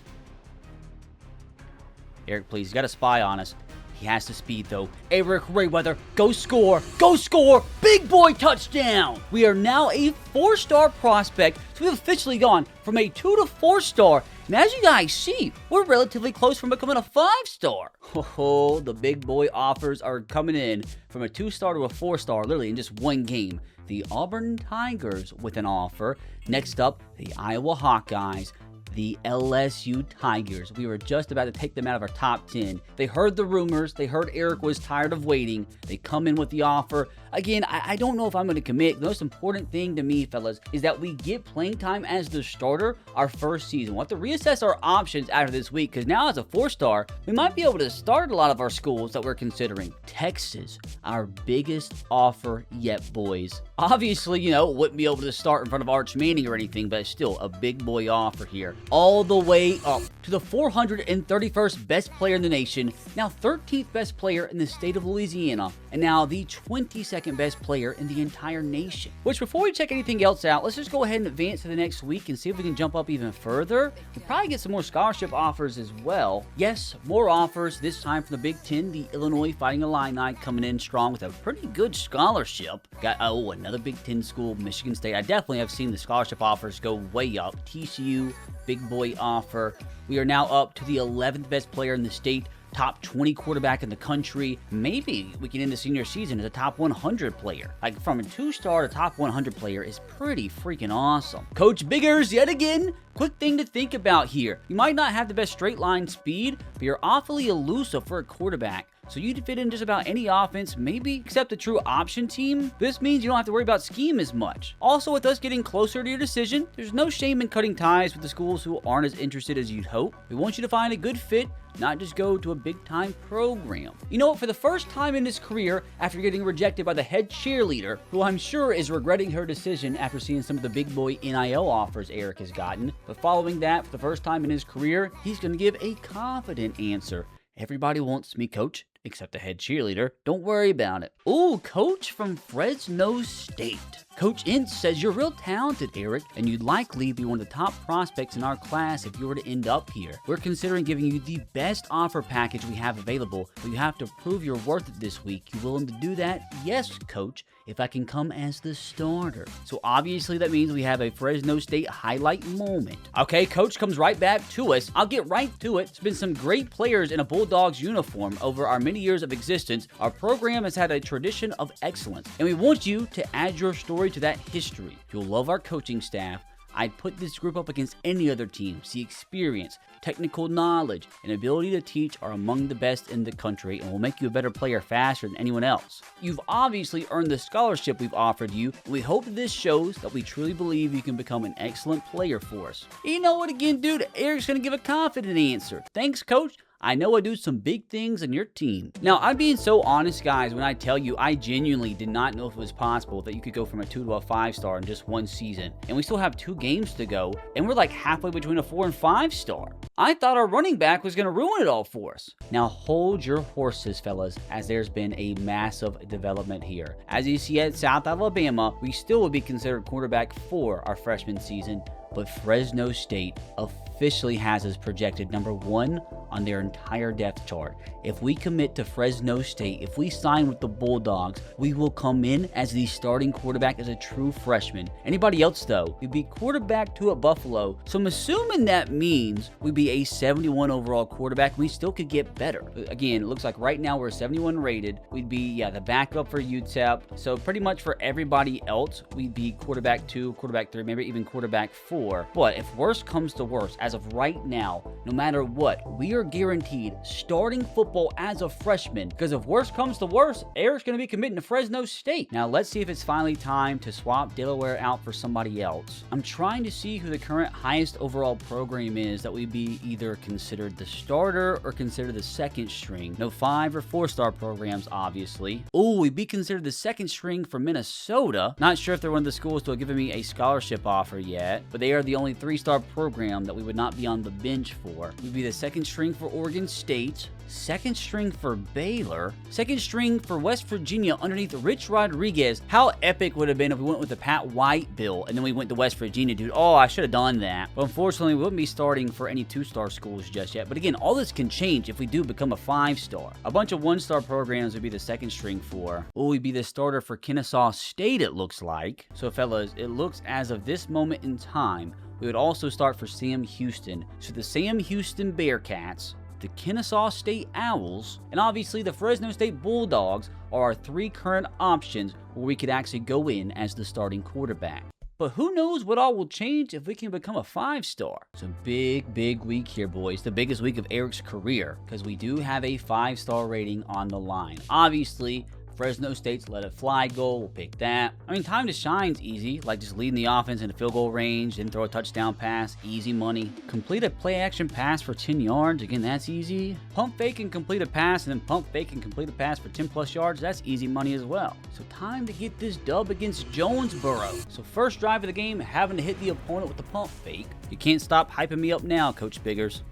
Eric, please. He's got a spy on us. He has to speed, though. Eric Rayweather, go score. Go score. Big boy touchdown. We are now a 4-star prospect, so we've officially gone from a 2 to 4-star. And as you guys see, we're relatively close from becoming a 5-star. Oh, the big boy offers are coming in from a 2-star to a 4-star, literally in just one game. The Auburn Tigers with an offer. Next up, the Iowa Hawkeyes. The LSU Tigers. We were just about to take them out of our top 10. They heard the rumors. They heard Eric was tired of waiting. They come in with the offer. Again, I don't know if I'm going to commit. The most important thing to me, fellas, is that we get playing time as the starter our first season. We'll have to reassess our options after this week because now as a 4-star, we might be able to start a lot of our schools that we're considering. Texas, our biggest offer yet, boys. Obviously, you know, wouldn't be able to start in front of Arch Manning or anything, but still a big boy offer here. All the way up to the 431st best player in the nation, now 13th best player in the state of Louisiana, and now the 22nd best player in the entire nation. Which, before we check anything else out, let's just go ahead and advance to the next week and see if we can jump up even further. We'll probably get some more scholarship offers as well. Yes, more offers, this time from the Big Ten. The Illinois Fighting Illini coming in strong with a pretty good scholarship. Got, oh, another Big Ten school, Michigan State. I definitely have seen the scholarship offers go way up. TCU, big boy offer. We are now up to the 11th best player in the state, top 20 quarterback in the country. Maybe we can end the senior season as a top 100 player. Like, from a 2-star to top 100 player is pretty freaking awesome. Coach Biggers, yet again, quick thing to think about here. You might not have the best straight line speed, but you're awfully elusive for a quarterback. So you'd fit in just about any offense, maybe except a true option team. This means you don't have to worry about scheme as much. Also, with us getting closer to your decision, there's no shame in cutting ties with the schools who aren't as interested as you'd hope. We want you to find a good fit, not just go to a big-time program. You know what, for the first time in his career, after getting rejected by the head cheerleader, who I'm sure is regretting her decision after seeing some of the big boy NIL offers Eric has gotten, but following that, for the first time in his career, he's going to give a confident answer. Everybody wants me, coach, except the head cheerleader. Don't worry about it. Ooh, coach from Fresno State. Coach Ince says you're real talented, Eric, and you'd likely be one of the top prospects in our class if you were to end up here. We're considering giving you the best offer package we have available, but you have to prove your worth it this week. You willing to do that? Yes, coach, if I can come as the starter. So obviously that means we have a Fresno State highlight moment. Okay, coach comes right back to us. I'll get right to it. There's been some great players in a Bulldogs uniform over our many years of existence. Our program has had a tradition of excellence, and we want you to add your story to that history. You'll love our coaching staff. I'd put this group up against any other team. See, experience, technical knowledge, and ability to teach are among the best in the country and will make you a better player faster than anyone else. You've obviously earned the scholarship we've offered you, and we hope that this shows that we truly believe you can become an excellent player for us. You know what, again, dude, Eric's going to give a confident answer. Thanks, coach. I know I do some big things on your team. Now, I'm being so honest, guys, when I tell you I genuinely did not know if it was possible that you could go from a 2 to a 5-star in just one season. And we still have 2 games to go, and we're like halfway between a 4 and 5-star. I thought our running back was going to ruin it all for us. Now, hold your horses, fellas, as there's been a massive development here. As you see at South Alabama, we still would be considered quarterback for our freshman season, but Fresno State officially has us projected number 1 on their entire depth chart. If we commit to Fresno State, if we sign with the Bulldogs, we will come in as the starting quarterback as a true freshman. Anybody else, though, we'd be quarterback 2 at Buffalo, so I'm assuming that means we'd be a 71 overall quarterback. We still could get better. Again, it looks like right now we're 71 rated. We'd be, the backup for UTEP, so pretty much for everybody else, we'd be quarterback 2, quarterback 3, maybe even quarterback 4. But if worst comes to worst, as of right now, no matter what, we are guaranteed starting football as a freshman, because if worst comes to worst, Eric's going to be committing to Fresno State. Now, let's see if it's finally time to swap Delaware out for somebody else. I'm trying to see who the current highest overall program is that would be either considered the starter or considered the second string. No 5 or 4-star programs, obviously. Oh, we'd be considered the second string for Minnesota. Not sure if they're one of the schools to have given me a scholarship offer yet, but they are the only 3-star program that we would not be on the bench for. We'd be the second string for Oregon State, second string for Baylor, second string for West Virginia underneath Rich Rodriguez. How epic would it have been if we went with the Pat White bill and then we went to West Virginia, dude? Oh, I should have done that. But unfortunately, we wouldn't be starting for any 2-star schools just yet. But again, all this can change if we do become a 5-star. A bunch of 1-star programs would be the second string for. Oh, we'd be the starter for Kennesaw State, it looks like. So fellas, it looks as of this moment in time, we would also start for Sam Houston. So the Sam Houston Bearcats, the Kennesaw State Owls, and obviously the Fresno State Bulldogs are our 3 current options where we could actually go in as the starting quarterback. But who knows what all will change if we can become a 5-star. So big week here, boys. The biggest week of Eric's career, because we do have a 5-star rating on the line. Obviously, Fresno State's let it fly goal, we'll pick that. I mean, time to shine's easy, like just leading the offense into field goal range, then throw a touchdown pass, easy money. Complete a play action pass for 10 yards, again, that's easy. Pump fake and complete a pass, and then pump fake and complete a pass for 10 plus yards, that's easy money as well. So time to get this dub against Jonesboro. So first drive of the game, having to hit the opponent with the pump fake. You can't stop hyping me up now, Coach Biggers.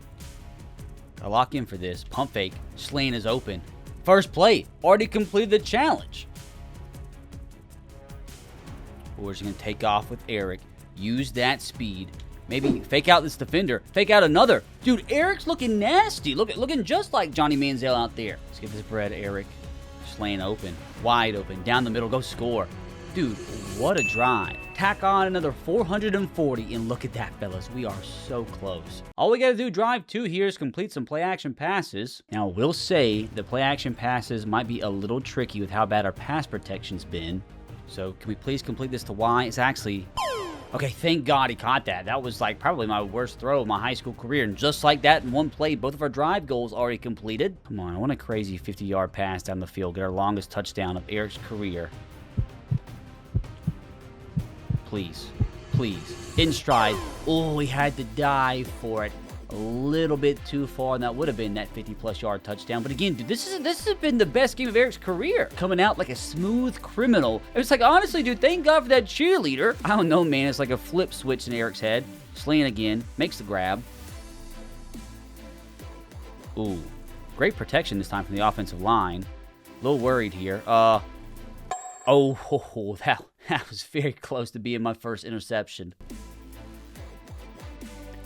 I lock in for this. Pump fake, Slane is open. First play, already completed the challenge. We're just going to take off with Eric. Use that speed. Maybe fake out this defender. Fake out another. Dude, Eric's looking nasty. Looking just like Johnny Manziel out there. Let's get this bread, Eric. Slane open. Wide open. Down the middle. Go score. Dude, what a drive. tack on another 440, and look at that, fellas. We are so close. All we got to do, drive 2 here, is complete some play-action passes. Now, we'll say the play-action passes might be a little tricky with how bad our pass protection's been. So, can we please complete this to Y? It's actually... Okay, thank God he caught that. That was like probably my worst throw of my high school career. And just like that, in one play, both of our drive goals already completed. Come on, I want a crazy 50-yard pass down the field. Get our longest touchdown of Eric's career. Please. Please. In stride. Oh, he had to dive for it. A little bit too far, and that would have been that 50-plus yard touchdown. But again, dude, this has been the best game of Eric's career. Coming out like a smooth criminal. It's like, honestly, dude, thank God for that cheerleader. I don't know, man. It's like a flip switch in Eric's head. Slaying again. Makes the grab. Ooh. Great protection this time from the offensive line. A little worried here. Oh, that was very close to being my first interception.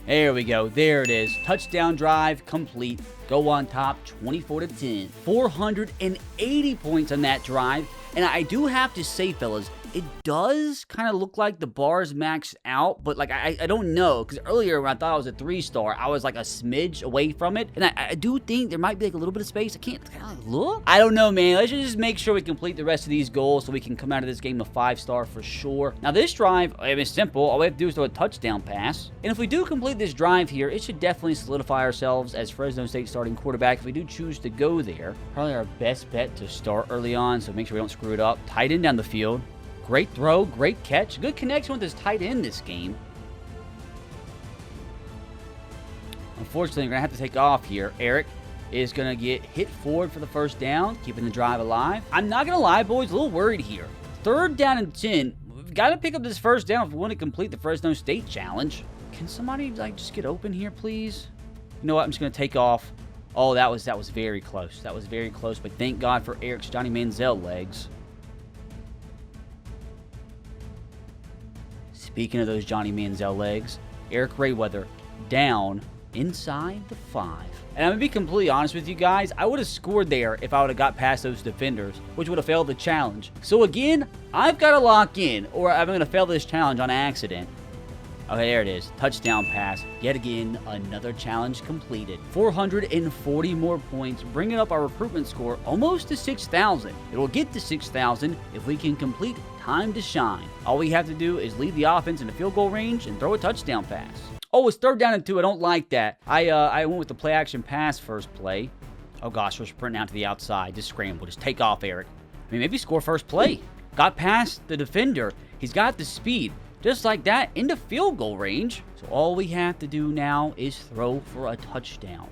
There we go. There it is. Touchdown drive complete. Go on top 24-10. 480 points on that drive. And I do have to say, fellas, it does kind of look like the bar's maxed out, but like I don't know, because earlier when I thought I was a 3-star, I was like a smidge away from it, and I do think there might be like a little bit of space. I can't look. I don't know, man. Let's just make sure we complete the rest of these goals so we can come out of this game a 5-star for sure. Now this drive, I mean, it's simple. All we have to do is throw a touchdown pass, and if we do complete this drive here, it should definitely solidify ourselves as Fresno State starting quarterback if we do choose to go there. Probably our best bet to start early on, so make sure we don't screw it up. Tight end down the field. Great throw, great catch. Good connection with his tight end this game. Unfortunately, we're going to have to take off here. Eric is going to get hit forward for the first down, keeping the drive alive. I'm not going to lie, boys, a little worried here. 3rd down and 10. We've got to pick up this first down if we want to complete the Fresno State challenge. Can somebody, like, just get open here, please? You know what? I'm just going to take off. Oh, that was very close. That was very close, but thank God for Eric's Johnny Manziel legs. Speaking of those Johnny Manziel legs, Eric Rayweather down inside the 5. And I'm going to be completely honest with you guys, I would have scored there if I would have got past those defenders, which would have failed the challenge. So again, I've got to lock in, or I'm going to fail this challenge on accident. Okay, there it is. Touchdown pass. Yet again, another challenge completed. 440 more points, bringing up our recruitment score almost to 6,000. It will get to 6,000 if we can complete Time to Shine. All we have to do is lead the offense into field goal range and throw a touchdown pass. Oh, it's 3rd down and 2. I don't like that. I went with the play action pass first play. Oh gosh, we're sprinting out to the outside. Just scramble. Just take off, Eric. I mean, maybe score first play. Got past the defender. He's got the speed. Just like that, into field goal range. So all we have to do now is throw for a touchdown.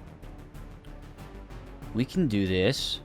We can do this.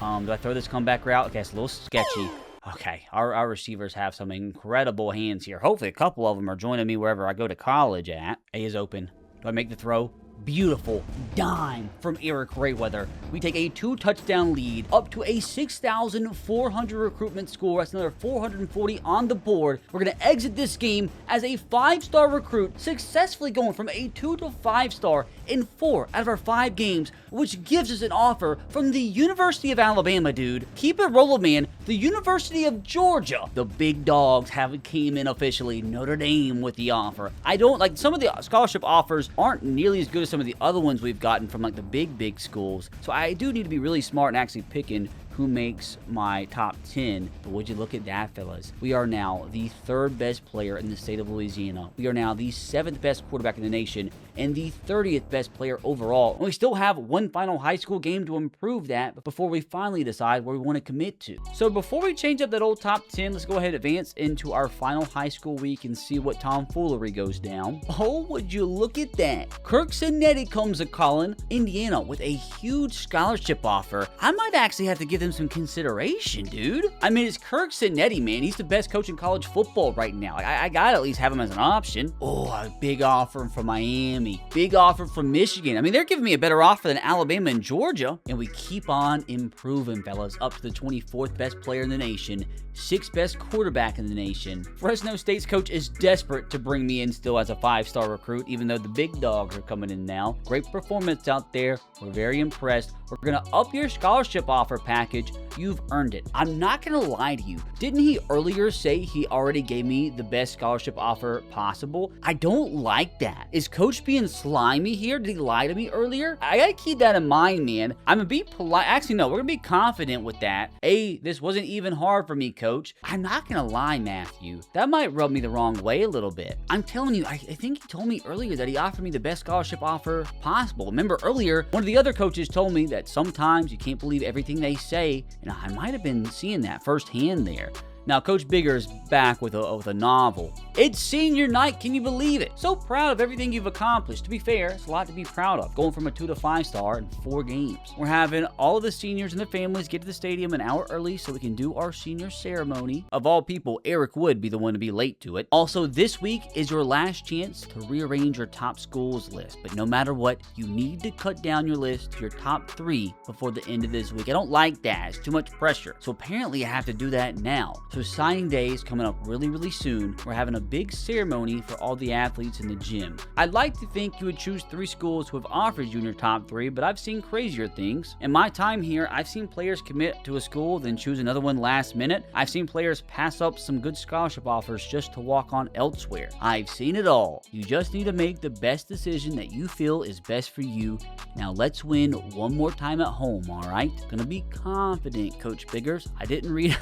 Do I throw this comeback route? Okay, it's a little sketchy. Okay, our receivers have some incredible hands here. Hopefully a couple of them are joining me wherever I go to college at. A is open. Do I make the throw? Beautiful dime from Eric Rayweather. We take a 2-touchdown lead up to a 6,400 recruitment score. That's another 440 on the board. We're going to exit this game as a 5-star recruit, successfully going from a 2 to 5-star in 4 out of our 5 games, which gives us an offer from the University of Alabama, dude. Keep it rolling, man. The University of Georgia. The big dogs haven't came in officially. Notre Dame with the offer. I don't like some of the scholarship offers aren't nearly as good as some of the other ones we've gotten from like the big schools. So I do need to be really smart and actually picking who makes my top 10. But would you look at that, fellas? We are now the 3rd best player in the state of Louisiana. We are now the 7th best quarterback in the nation and the 30th best player overall. And we still have one final high school game to improve that before we finally decide where we want to commit to. So before we change up that old top 10, let's go ahead and advance into our final high school week and see what tomfoolery goes down. Oh, would you look at that? Kirk Cinetti comes a calling Indiana with a huge scholarship offer. I might actually have to give them some consideration, dude. I mean, it's Kirk Cinetti, man. He's the best coach in college football right now. Like, I gotta at least have him as an option. Oh, a big offer from Miami. Big offer from Michigan. I mean, they're giving me a better offer than Alabama and Georgia. And we keep on improving, fellas, up to the 24th best player in the nation, 6th best quarterback in the nation. Fresno State's coach is desperate to bring me in still as a 5-star recruit, even though the big dogs are coming in now. Great performance out there. We're very impressed. We're going to up your scholarship offer package package, you've earned it. I'm not gonna lie to you. Didn't he earlier say he already gave me the best scholarship offer possible? I don't like that. Is Coach being slimy here? Did he lie to me earlier? I gotta keep that in mind, man. I'm gonna be polite. Actually, no, we're gonna be confident with that. This wasn't even hard for me, Coach. I'm not gonna lie, Matthew. That might rub me the wrong way a little bit. I'm telling you, I think he told me earlier that he offered me the best scholarship offer possible. Remember earlier, one of the other coaches told me that sometimes you can't believe everything they say, and I might have been seeing that firsthand there. Now, Coach Bigger is back with a novel. It's senior night, can you believe it? So proud of everything you've accomplished. To be fair, it's a lot to be proud of, going from a 2 to 5 star in 4 games. We're having all of the seniors and their families get to the stadium an hour early so we can do our senior ceremony. Of all people, Eric would be the one to be late to it. Also, this week is your last chance to rearrange your top schools list. But no matter what, you need to cut down your list to your top 3 before the end of this week. I don't like that. It's too much pressure. So apparently I have to do that now. So signing day is coming up really soon. We're having a big ceremony for all the athletes in the gym. I'd like to think you would choose 3 schools who have offered you in your top 3, but I've seen crazier things. In my time here, I've seen players commit to a school, then choose another one last minute. I've seen players pass up some good scholarship offers just to walk on elsewhere. I've seen it all. You just need to make the best decision that you feel is best for you. Now let's win one more time at home, all right? Gonna be confident, Coach Biggers. I didn't read...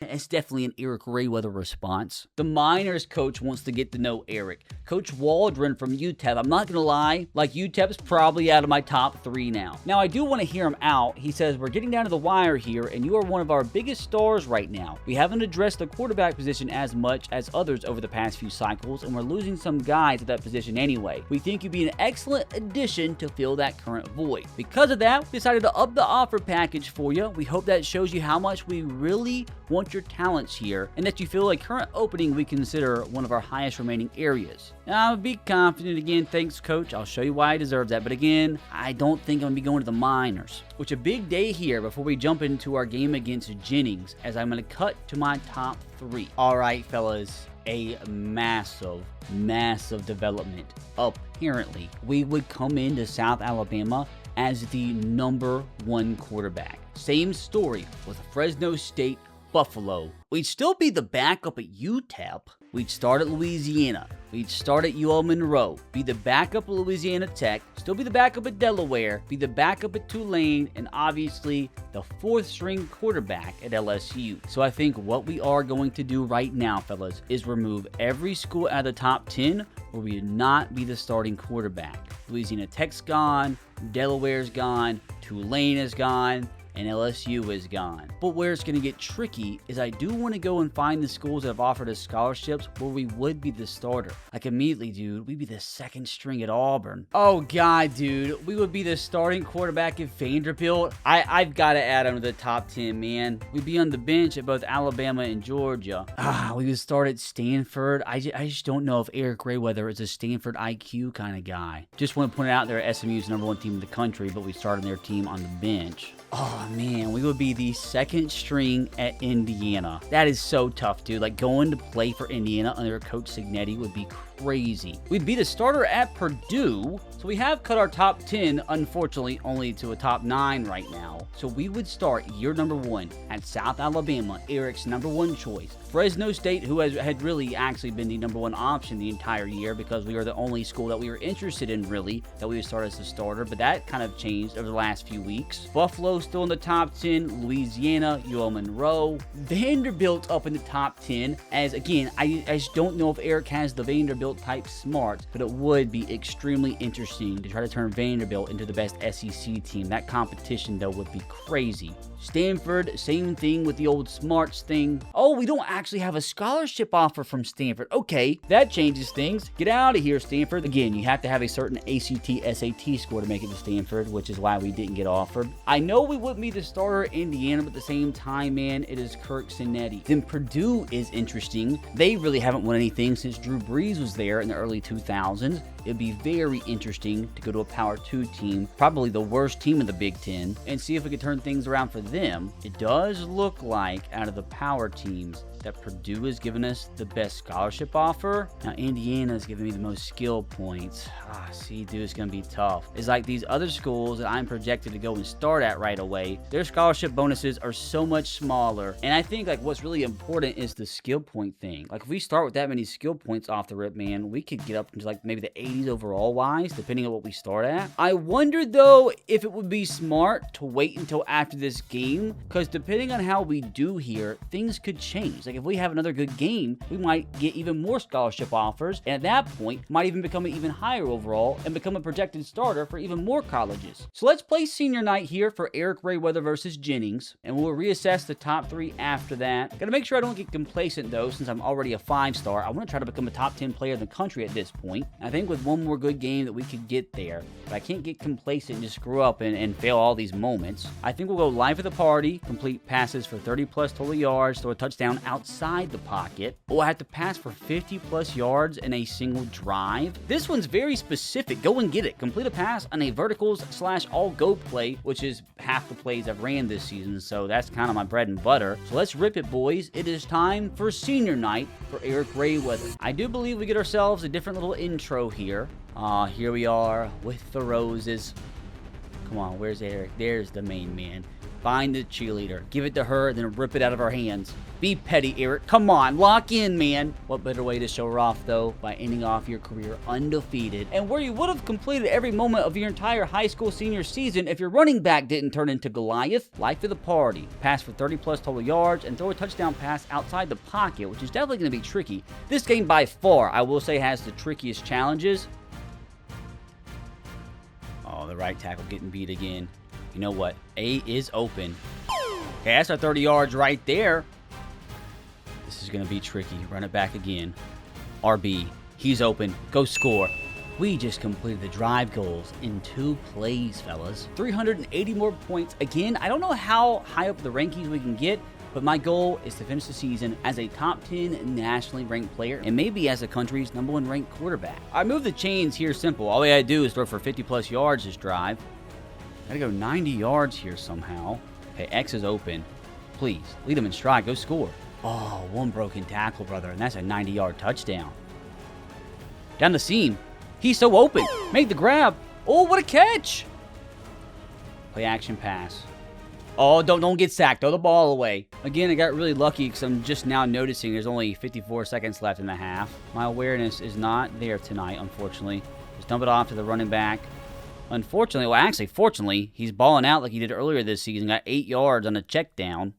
It's definitely an Eric Rayweather response. The Miners coach wants to get to know Eric. Coach Waldron from UTEP. I'm not gonna lie, like UTEP's probably out of my top 3 now. Now I do want to hear him out. He says, we're getting down to the wire here and you are one of our biggest stars right now. We haven't addressed the quarterback position as much as others over the past few cycles and we're losing some guys at that position anyway. We think you'd be an excellent addition to fill that current void. Because of that, we decided to up the offer package for you. We hope that shows you how much we really want your talents here and that you feel like current opening we consider one of our highest remaining areas. Now, I'll be confident again. Thanks, Coach. I'll show you why I deserve that. But again, I don't think I'm going to be going to the Miners. Which a big day here before we jump into our game against Jennings as I'm going to cut to my top 3. All right, fellas. A massive development. Apparently, we would come into South Alabama as the #1 quarterback. Same story with Fresno State, Buffalo. We'd still be the backup at UTEP. We'd start at Louisiana. We'd start at UL Monroe. Be the backup at Louisiana Tech. Still be the backup at Delaware. Be the backup at Tulane. And obviously the 4th string quarterback at LSU. So I think what we are going to do right now, fellas, is remove every school out of the top 10 where we would not be the starting quarterback. Louisiana Tech's gone. Delaware's gone. Tulane is gone. And LSU is gone. But where it's going to get tricky is I do want to go and find the schools that have offered us scholarships where we would be the starter. Like immediately, dude, we'd be the 2nd string at Auburn. Oh, God, dude. We would be the starting quarterback at Vanderbilt. I've got to add him to the top 10, man. We'd be on the bench at both Alabama and Georgia. We would start at Stanford. I just don't know if Eric Rayweather is a Stanford IQ kind of guy. Just want to point out they're SMU's #1 team in the country, but we started their team on the bench. Oh, man, we would be the 2nd string at Indiana. That is so tough, dude. Like, going to play for Indiana under Coach Cignetti would be crazy. We'd be the starter at Purdue. So we have cut our top 10, unfortunately, only to a top 9 right now. So we would start year #1 at South Alabama, Eric's #1 choice. Fresno State, who had really actually been the #1 option the entire year because we were the only school that we were interested in, really, that we would start as a starter. But that kind of changed over the last few weeks. Buffalo still in the top 10, Louisiana, UL Monroe, Vanderbilt up in the top 10. As again, I just don't know if Eric has the Vanderbilt type smarts, but it would be extremely interesting to try to turn Vanderbilt into the best SEC team. That competition, though, would be crazy. Stanford, same thing with the old smarts thing. Oh, we don't actually have a scholarship offer from Stanford. Okay, that changes things. Get out of here, Stanford. Again, you have to have a certain ACT, SAT score to make it to Stanford, which is why we didn't get offered. I know we wouldn't be the starter at Indiana, but at the same time, man, it is Kirk Cignetti. Then Purdue is interesting. They really haven't won anything since Drew Brees was there in the early 2000s. it'd be very interesting to go to a Power 2 team, probably the worst team in the Big Ten, and see if we could turn things around for them. It does look like out of the Power teams that Purdue has given us the best scholarship offer. Now, Indiana is giving me the most skill points. See, dude, it's going to be tough. It's like these other schools that I'm projected to go and start at right away, their scholarship bonuses are so much smaller. And I think, like, what's really important is the skill point thing. Like, if we start with that many skill points off the rip, man, we could get up into, like, maybe the 80s overall-wise, depending on what we start at. I wonder, though, if it would be smart to wait until after this game, because depending on how we do here, things could change. Like, if we have another good game, we might get even more scholarship offers, and at that point, might even become an even higher overall and become a projected starter for even more colleges. So let's play senior night here for Eric Rayweather versus Jennings, and we'll reassess the top 3 after that. Gotta make sure I don't get complacent, though, since I'm already a 5-star. I want to try to become a top 10 player in the country at this point. I think with one more good game that we could get there, but I can't get complacent and just screw up and fail all these moments. I think we'll go live at the party, complete passes for 30-plus total yards, throw a touchdown outside the pocket. I have to pass for 50-plus yards in a single drive. This one's very specific. Go and get it. Complete a pass on a verticals/all-go play, which is half the plays I've ran this season, so that's kind of my bread and butter. So let's rip it, boys. It is time for senior night for Eric Rayweather. I do believe we get ourselves a different little intro here. Here we are with the roses. Come on, where's Eric? There's the main man. Find the cheerleader. Give it to her, then rip it out of our hands. Be petty, Eric. Come on, lock in, man. What better way to show her off, though, by ending off your career undefeated, and where you would have completed every moment of your entire high school senior season if your running back didn't turn into Goliath. Life of the party. Pass for 30-plus total yards, and throw a touchdown pass outside the pocket, which is definitely going to be tricky. This game, by far, I will say, has the trickiest challenges. Oh, the right tackle getting beat again. You know what? A is open. Okay, that's our 30 yards right there. This is going to be tricky. Run it back again. RB. He's open. Go score. We just completed the drive goals in 2 plays, fellas. 380 more points. Again, I don't know how high up the rankings we can get, but my goal is to finish the season as a top 10 nationally ranked player and maybe as the country's #1 ranked quarterback. I move the chains here simple. All we gotta do is throw for 50-plus yards this drive. Gotta go 90 yards here somehow. Okay, X is open. Please, lead him in stride. Go score. Oh, 1 broken tackle, brother, and that's a 90-yard touchdown. Down the seam. He's so open. Make the grab. Oh, what a catch. Play action pass. Oh, don't get sacked. Throw the ball away. Again, I got really lucky because I'm just now noticing there's only 54 seconds left in the half. My awareness is not there tonight, unfortunately. Just dump it off to the running back. Unfortunately, well, actually, fortunately, he's balling out like he did earlier this season. Got 8 yards on a check down.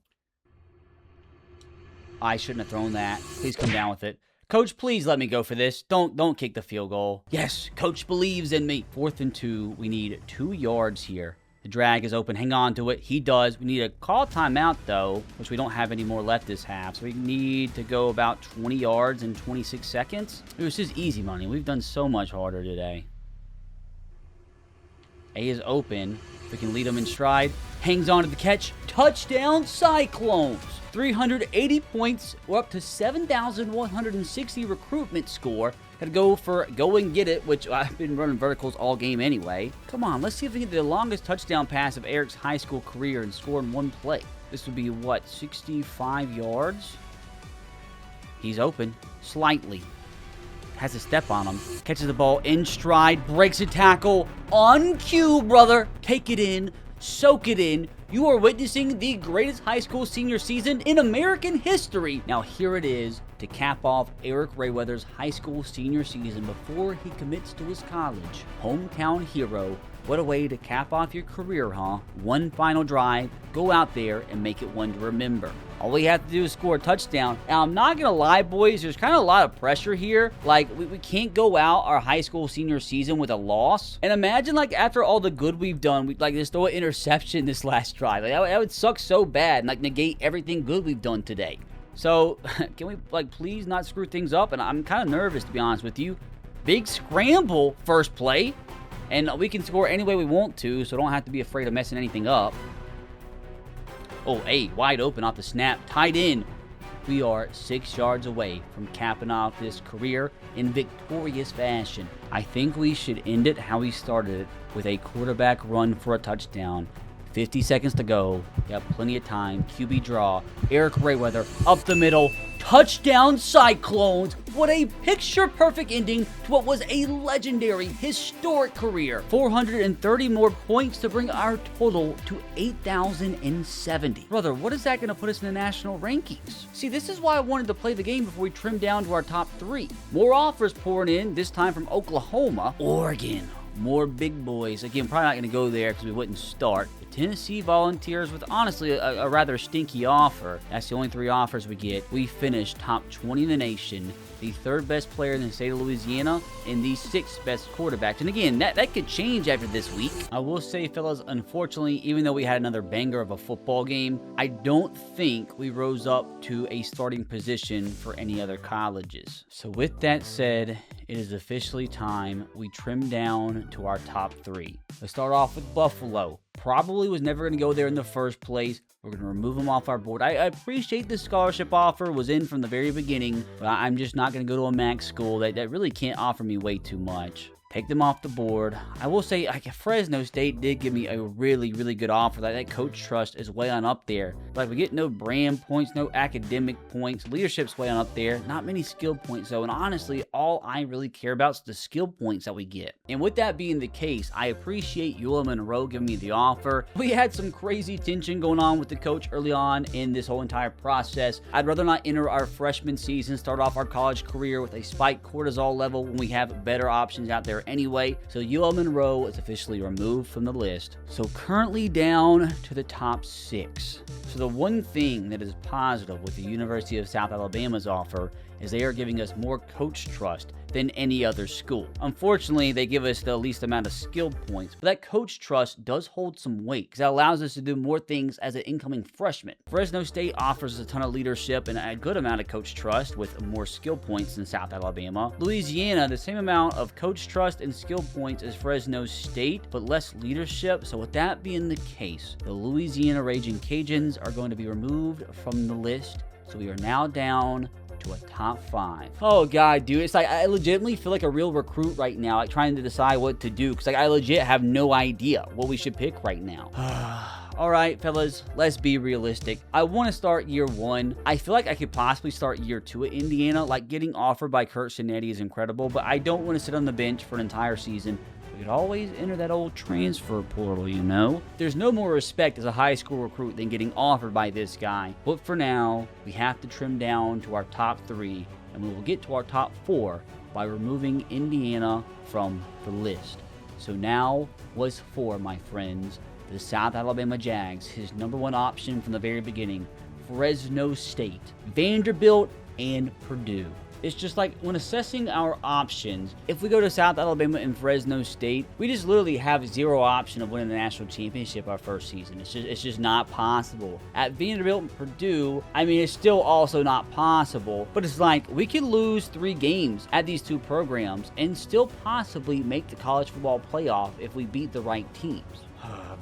I shouldn't have thrown that. Please come down with it. Coach, please let me go for this. Don't kick the field goal. Yes, coach believes in me. 4th and 2. We need 2 yards here. The drag is open. Hang on to it. He does. We need a call timeout, though, which we don't have any more left this half. So we need to go about 20 yards in 26 seconds. This is easy money. We've done so much harder today. A is open. We can lead him in stride. Hangs on to the catch. Touchdown, Cyclones. 380 points. We're up to 7,160 recruitment score. Gotta go and get it, which I've been running verticals all game anyway. Come on, let's see if we can get the longest touchdown pass of Eric's high school career and score in 1 play. This would be, what, 65 yards? He's open. Slightly. Has a step on him. Catches the ball in stride. Breaks a tackle. On cue, brother. Take it in. Soak it in. You are witnessing the greatest high school senior season in American history. Now here it is to cap off Eric Rayweather's high school senior season before he commits to his college. Hometown hero. What a way to cap off your career, huh? 1 final drive. Go out there and make it one to remember. All we have to do is score a touchdown. Now, I'm not going to lie, boys. There's kind of a lot of pressure here. Like, we can't go out our high school senior season with a loss. And imagine, like, after all the good we've done, we'd, like, just throw an interception this last drive. Like, that would suck so bad and, like, negate everything good we've done today. So, can we, like, please not screw things up? And I'm kind of nervous, to be honest with you. Big scramble first play. And we can score any way we want to, so don't have to be afraid of messing anything up. Oh, A, wide open off the snap. Tight end. we are 6 yards away from capping off this career in victorious fashion. I think we should end it how we started it, with a quarterback run for a touchdown. 50 seconds to go. We have plenty of time. QB draw. Eric Rayweather up the middle. Touchdown Cyclones. What a picture-perfect ending to what was a legendary, historic career. 430 more points to bring our total to 8,070. Brother, what is that going to put us in the national rankings? See, this is why I wanted to play the game before we trim down to our top 3. More offers pouring in, this time from Oklahoma. Oregon. More big boys. Again, probably not going to go there because we wouldn't start. The Tennessee Volunteers with honestly a rather stinky offer. That's the only 3 offers we get. We finished top 20 in the nation, the 3rd best player in the state of Louisiana, and the 6th best quarterback. And again, that could change after this week. I will say, fellas, unfortunately, even though we had another banger of a football game, I don't think we rose up to a starting position for any other colleges. So with that said, it is officially time we trim down to our top 3. Let's start off with Buffalo. Probably was never going to go there in the first place. We're going to remove them off our board. I appreciate the scholarship offer was in from the very beginning, but I'm just not going to go to a MAC school that really can't offer me way too much. Take them off the board. I will say, Fresno State did give me a really, really good offer. That coach trust is way on up there. Like, we get no brand points, no academic points. Leadership's way on up there. Not many skill points, though. And honestly, all I really care about is the skill points that we get. And with that being the case, I appreciate UL Monroe giving me the offer. We had some crazy tension going on with the coach early on in this whole entire process. I'd rather not enter our freshman season, start off our college career with a spiked cortisol level when we have better options out there anyway. So UL Monroe is officially removed from the list. So currently down to the top 6. So the one thing that is positive with the University of South Alabama's offer is they are giving us more coach trust than any other school. Unfortunately, they give us the least amount of skill points, but that coach trust does hold some weight because that allows us to do more things as an incoming freshman. Fresno State offers a ton of leadership and a good amount of coach trust with more skill points than South Alabama. Louisiana, the same amount of coach trust and skill points as Fresno State, but less leadership. So with that being the case, the Louisiana Raging Cajuns are going to be removed from the list. So we are now down to a top 5. Oh god, dude, it's like I legitimately feel like a real recruit right now, like trying to decide what to do, because like I legit have no idea what we should pick right now. All right, fellas, let's be realistic. I want to start year 1. I feel like I could possibly start year 2 at Indiana. Like, getting offered by Kurt Cinetti is incredible, but I don't want to sit on the bench for an entire season. We could always enter that old transfer portal, you know? There's no more respect as a high school recruit than getting offered by this guy. But for now, we have to trim down to our top 3, and we will get to our top 4 by removing Indiana from the list. So now was 4, my friends. The South Alabama Jags, his number 1 option from the very beginning. Fresno State, Vanderbilt, and Purdue. It's just like when assessing our options, if we go to South Alabama and Fresno State, we just literally have 0 option of winning the national championship our first season. It's just not possible. At Vanderbilt and Purdue, I mean, it's still also not possible, but it's like we could lose 3 games at these 2 programs and still possibly make the college football playoff if we beat the right teams.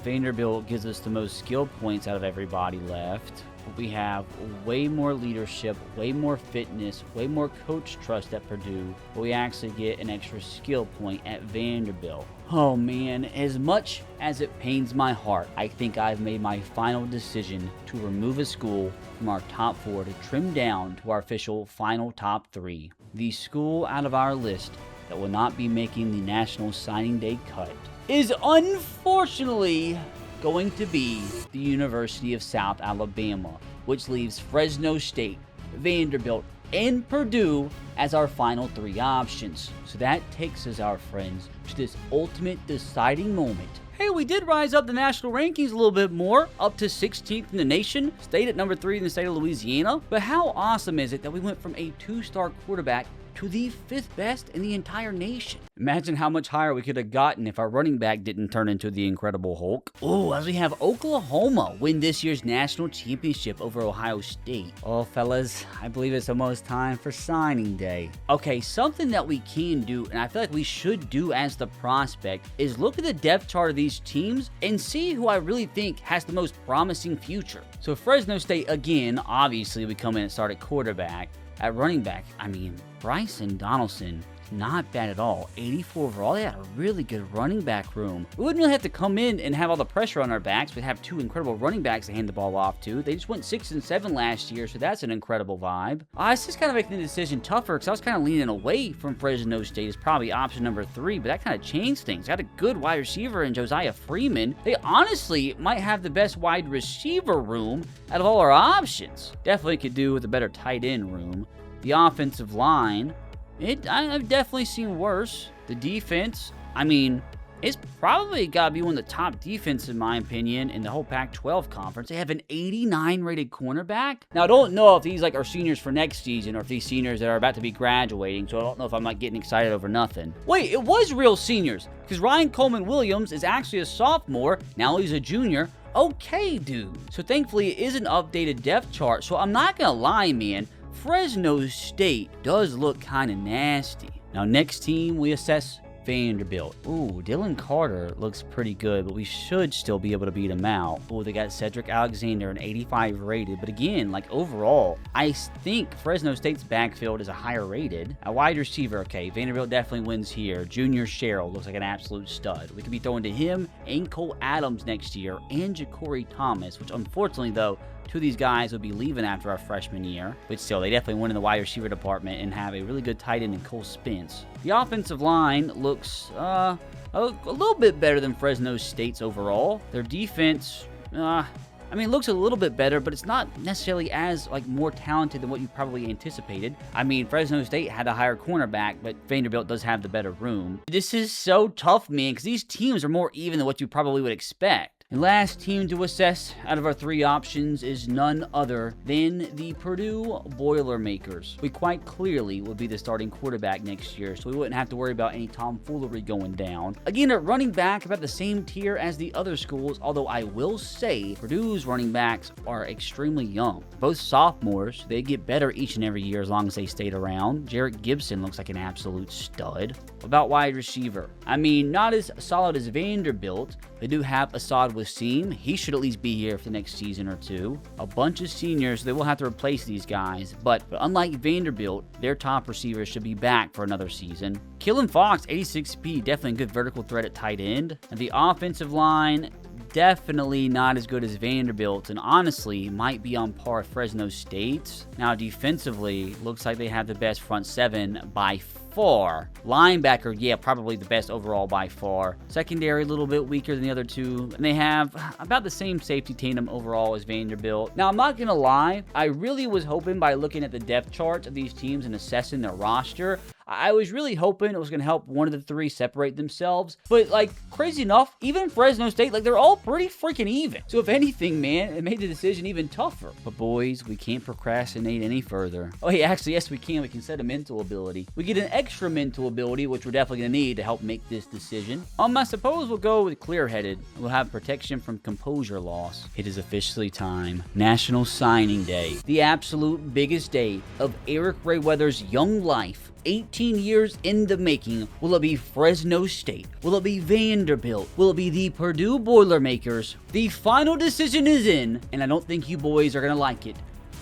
Vanderbilt gives us the most skill points out of everybody left. We have way more leadership, way more fitness, way more coach trust at Purdue, but we actually get an extra skill point at Vanderbilt. Oh man, as much as it pains my heart, I think I've made my final decision to remove a school from our top 4 to trim down to our official final top 3. The school out of our list that will not be making the National Signing Day cut is unfortunately going to be the University of South Alabama, which leaves Fresno State, Vanderbilt, and Purdue as our final 3 options. So that takes us, our friends, to this ultimate deciding moment. Hey, we did rise up the national rankings a little bit more, up to 16th in the nation, stayed at number 3 in the state of Louisiana. But how awesome is it that we went from a 2-star quarterback to the 5th best in the entire nation. Imagine how much higher we could have gotten if our running back didn't turn into the Incredible Hulk. Oh, as we have Oklahoma win this year's national championship over Ohio State. Oh, fellas, I believe it's almost time for signing day. Okay, something that we can do, and I feel like we should do as the prospect, is look at the depth chart of these teams and see who I really think has the most promising future. So Fresno State, again, obviously we come in and start at quarterback. At running back, I mean, Bryson Donaldson, not bad at all. 84 overall. They had a really good running back room. We wouldn't really have to come in and have all the pressure on our backs. We'd have 2 incredible running backs to hand the ball off to. They just went 6 and 7 last year, so that's an incredible vibe. It's just kind of making the decision tougher because I was kind of leaning away from Fresno State as probably option number 3, but that kind of changed things. Got a good wide receiver in Josiah Freeman. They honestly might have the best wide receiver room out of all our options. Definitely could do with a better tight end room. The offensive line, I've definitely seen worse. The defense, I mean, it's probably got to be one of the top defenses, in my opinion, in the whole Pac-12 conference. They have an 89 rated cornerback. Now, I don't know if these are seniors for next season or if these seniors that are about to be graduating, so I don't know if I'm getting excited over nothing. Wait, it was real seniors, because Ryan Coleman Williams is actually a sophomore. Now he's a junior. Okay, dude. So thankfully, it is an updated depth chart, so I'm not going to lie, man. Fresno State does look kind of nasty. Now, next team, we assess Vanderbilt. Ooh, Dylan Carter looks pretty good, but we should still be able to beat him out. Ooh, they got Cedric Alexander, an 85 rated. But again, overall, I think Fresno State's backfield is a higher rated. A wide receiver, okay, Vanderbilt definitely wins here. Junior Sherrill looks like an absolute stud. We could be throwing to him and Cole Adams next year and Ja'Cory Thomas, which unfortunately, though, 2 of these guys will be leaving after our freshman year, but still, they definitely win in the wide receiver department and have a really good tight end in Cole Spence. The offensive line looks a little bit better than Fresno State's overall. Their defense, looks a little bit better, but it's not necessarily as more talented than what you probably anticipated. I mean, Fresno State had a higher cornerback, but Vanderbilt does have the better room. This is so tough, man, because these teams are more even than what you probably would expect. The last team to assess out of our 3 options is none other than the Purdue Boilermakers. We quite clearly would be the starting quarterback next year, so we wouldn't have to worry about any tomfoolery going down. Again, at running back, about the same tier as the other schools, although I will say Purdue's running backs are extremely young. Both sophomores, they get better each and every year as long as they stayed around. Jarrett Gibson looks like an absolute stud. About wide receiver, not as solid as Vanderbilt. They do have Assad Wassim. He should at least be here for the next season or 2. A bunch of seniors, they will have to replace these guys, but unlike Vanderbilt, their top receivers should be back for another season. Killin Fox, 86 speed, definitely a good vertical threat at tight end. And the offensive line, definitely not as good as Vanderbilt, and honestly might be on par with Fresno State. Now, defensively, looks like they have the best front 7 by far. Linebacker, yeah, probably the best overall by far. Secondary, a little bit weaker than the other 2. And they have about the same safety tandem overall as Vanderbilt. Now, I'm not going to lie. I really was hoping by looking at the depth charts of these teams and assessing their roster, I was really hoping it was going to help one of the 3 separate themselves. But, crazy enough, even Fresno State, they're all pretty freaking even. So, if anything, man, it made the decision even tougher. But, boys, we can't procrastinate any further. Oh, hey, actually, yes, we can. We can set a mental ability. We get an extra mental ability, which we're definitely going to need to help make this decision. I suppose we'll go with clear-headed. We'll have protection from composure loss. It is officially time. National Signing Day. The absolute biggest day of Eric Rayweather's young life. 18 years in the making. Will it be Fresno State? Will it be Vanderbilt? Will it be the Purdue Boilermakers? The final decision is in, and I don't think you boys are going to like it.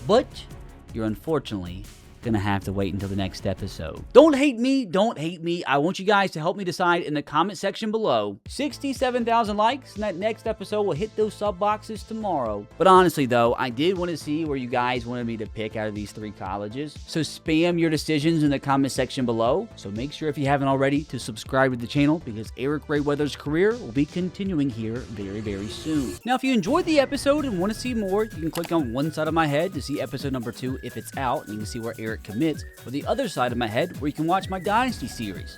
But you're unfortunately gonna have to wait until the next episode. Don't hate me. I want you guys to help me decide in the comment section below. 67,000 likes, and that next episode will hit those sub boxes tomorrow. But honestly though, I did want to see where you guys wanted me to pick out of these 3 colleges. So spam your decisions in the comment section below. So make sure, if you haven't already, to subscribe to the channel, because Eric Rayweather's career will be continuing here very, very soon. Now, if you enjoyed the episode and want to see more, you can click on one side of my head to see episode number 2 if it's out, and you can see where Eric commits, or the other side of my head where you can watch my Dynasty series.